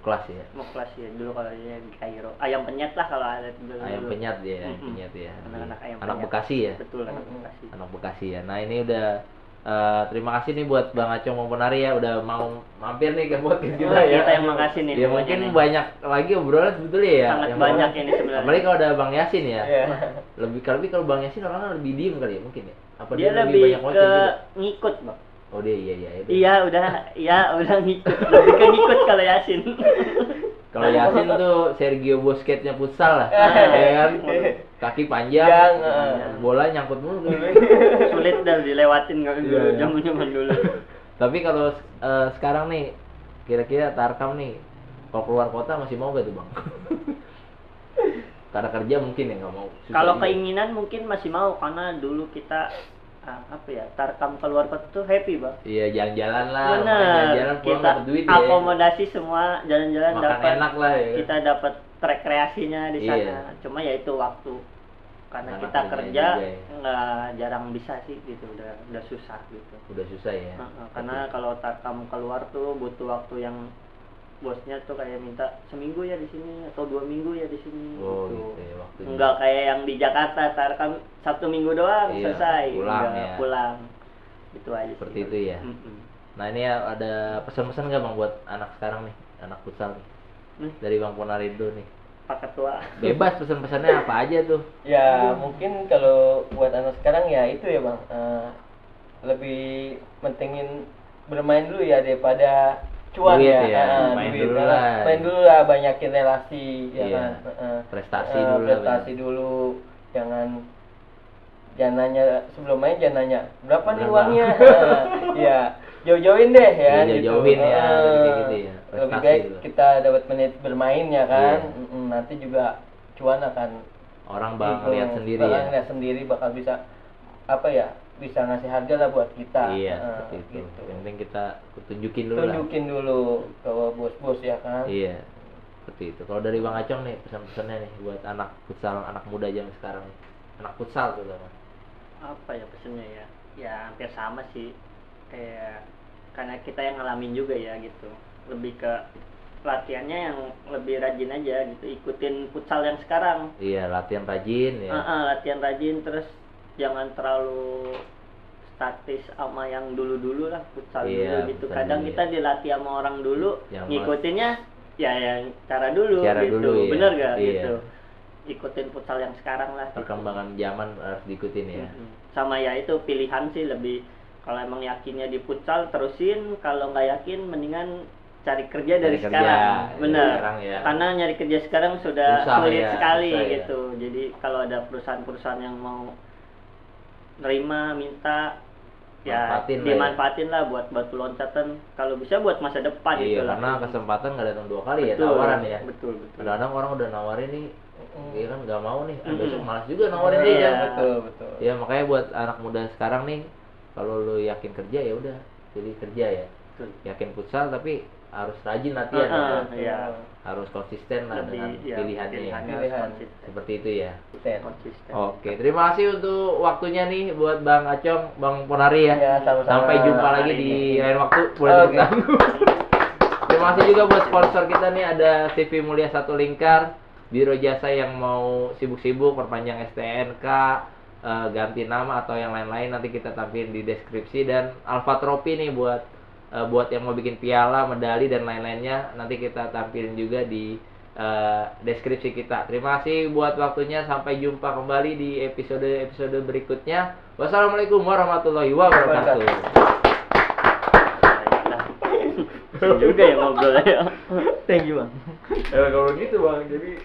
Kelas ya. Muklas ya dulu kalau dia di Kairo. Ayam penyet lah kalau ada dulu. Ayam penyat ya, ayam Mm-mm. penyat ya. Anak-anak ayam Anak penyat. Bekasi ya. Betul, anak Bekasi. Anak Bekasi ya. Nah ini udah terima kasih nih buat Bang Acong Bang Ponari ya udah mau mampir nih ke podcast kita ya. Kita yang makasih nih. Ya pokoknya mungkin nih. banyak lagi obrolan sebetulnya ya. Sangat yang banyak mau- ini sebenarnya. Apalagi kalau ada Bang Yasin ya. Iya. Kalau Bang Yasin orangnya lebih diem kali ya mungkin ya. Apa Dia lebih banyak ke ngoceh juga? ngikut, Bang. Oh dia iya. Iya, udah ngikut. Lebih ke ngikut kalau Yasin. Kalau Yasin tuh Sergio Busquets-nya futsal lah. Ah. Ya kan? Kaki panjang, Yang, bola nyangkut mulu. Sulit dah dilewatin kalau dulu, Iya. zaman dulu. Tapi kalau sekarang nih, kira-kira Tarkam nih, kalau keluar kota masih mau gak tuh bang? Karena kerja mungkin ya nggak mau. Susah Kalau juga. keinginan mungkin masih mau, karena dulu kita Tarkam keluar kota tuh happy, Bang. Iya jalan-jalan lah, main Bener, jalan-jalan pulang kita dapet duit ya. akomodasi semua, jalan-jalan Makan dapat, enak lah ya. kita dapat rekreasinya di sana. Iya. Cuma ya itu waktu, karena Karena kita kerjanya kerja juga ya. nggak jarang bisa sih gitu, udah susah gitu. Udah susah ya. Karena kalau Tarkam keluar tuh butuh waktu yang bosnya tuh kayak minta seminggu ya di sini atau 2 minggu ya di sini. Oh gitu. gitu ya waktunya. Enggak kayak yang di Jakarta, Tarkam 1 minggu doang Iya, selesai, pulang udah ya. pulang. Itu aja Seperti sih. itu ya. Mm-mm. Nah ini ya, ada pesan-pesan nggak bang buat anak sekarang nih, anak futsal nih? Dari Bang Ponarindo nih. Pak Ketua. Bebas pesan-pesannya apa aja tuh? Ya mungkin kalau buat anak sekarang ya itu ya bang, lebih mentingin bermain dulu ya daripada cuan Duit ya. ya, main Duit. dulu Karena lah. main dulu lah, banyakin relasi ya Iya. kan. Prestasi dulu lah, Prestasi dulu, jangan nanya sebelum main, jangan nanya berapa nih Berapa? uangnya. Ya jauh-jauhin deh ya. Iya, jauh-jauhin ya, kayak gitu ya. Lebih Prestasi baik dulu. kita dapat menit bermain ya kan. Iya. Nanti juga cuan akan Orang bang itu, lihat sendiri bakal ya. lihat sendiri, bakal bisa apa ya, bisa ngasih harga lah buat kita. Iya, Heeh, seperti itu. gitu. Yang penting kita tunjukin dulu lah. Tunjukin dulu ke bos-bos ya kan. Iya, seperti itu. Kalau dari Bang Acong nih pesan-pesannya nih buat anak futsal, anak muda zaman sekarang nih. Anak futsal tuh bang. Apa ya pesannya ya? Ya hampir sama sih. Kayak karena kita yang ngalamin juga ya gitu. Lebih ke latihannya yang lebih rajin aja gitu. Ikutin futsal yang sekarang. Iya, latihan rajin ya. Latihan rajin, terus jangan terlalu statis sama yang dulu-dulu lah, futsal Iya, dulu gitu. futsal Kadang dulu kita ya. dilatih sama orang dulu, Yang ngikutinnya ya yang cara dulu Cara gitu. dulu ya. Bener gak Iya. gitu? Ikutin futsal yang sekarang lah. gitu. Perkembangan zaman harus diikutin ya. Sama ya itu pilihan sih, lebih kalau emang yakinnya di futsal terusin, kalau nggak yakin mendingan cari kerja dari Cari kerja, sekarang. dari Bener. sekarang ya. Karena nyari kerja sekarang sudah Susah sulit ya, sekali susah ya. gitu. Jadi kalau ada perusahaan-perusahaan yang mau nerima, minta ya Manfaatin lah ya. dimanfaatin lah buat batu loncatan, kalau bisa buat masa depan Iya, gitu lah. karena kesempatan nggak datang 2 kali ya Betul, tawaran ya. betul. Kadang-kadang orang udah nawarin nih, dia kan nggak mau nih, Mm-mm. besok malas juga nawarin Iya, dia. betul. Ya makanya buat anak muda sekarang nih, kalau lu yakin kerja ya udah pilih kerja ya. Betul. Yakin futsal tapi harus rajin latihan ya. Iya. Harus konsisten lah dengan ya, pilihannya. Ya. harus Pilihan. konsisten. Seperti itu ya. Konsisten. Oke, terima kasih untuk waktunya nih buat Bang Acong, Bang Ponari ya. Ya, sama-sama. Sampai jumpa lagi Hari di ini. lain waktu. Boleh Oke. tepuk tangan. Terima kasih juga buat sponsor kita nih, ada CV Mulia Satu Lingkar, Biro Jasa yang mau sibuk-sibuk perpanjang STNK, ganti nama atau yang lain-lain nanti kita tampilin di deskripsi, dan Alpha Trophy nih buat yang mau bikin piala, medali dan lain-lainnya nanti kita tampilin juga di deskripsi kita. Terima kasih buat waktunya. Sampai jumpa kembali di episode berikutnya. Wassalamualaikum warahmatullahi wabarakatuh. Nah, juga ya ngobrol ya. Thank you, Bang. Kalau gitu Bang, jadi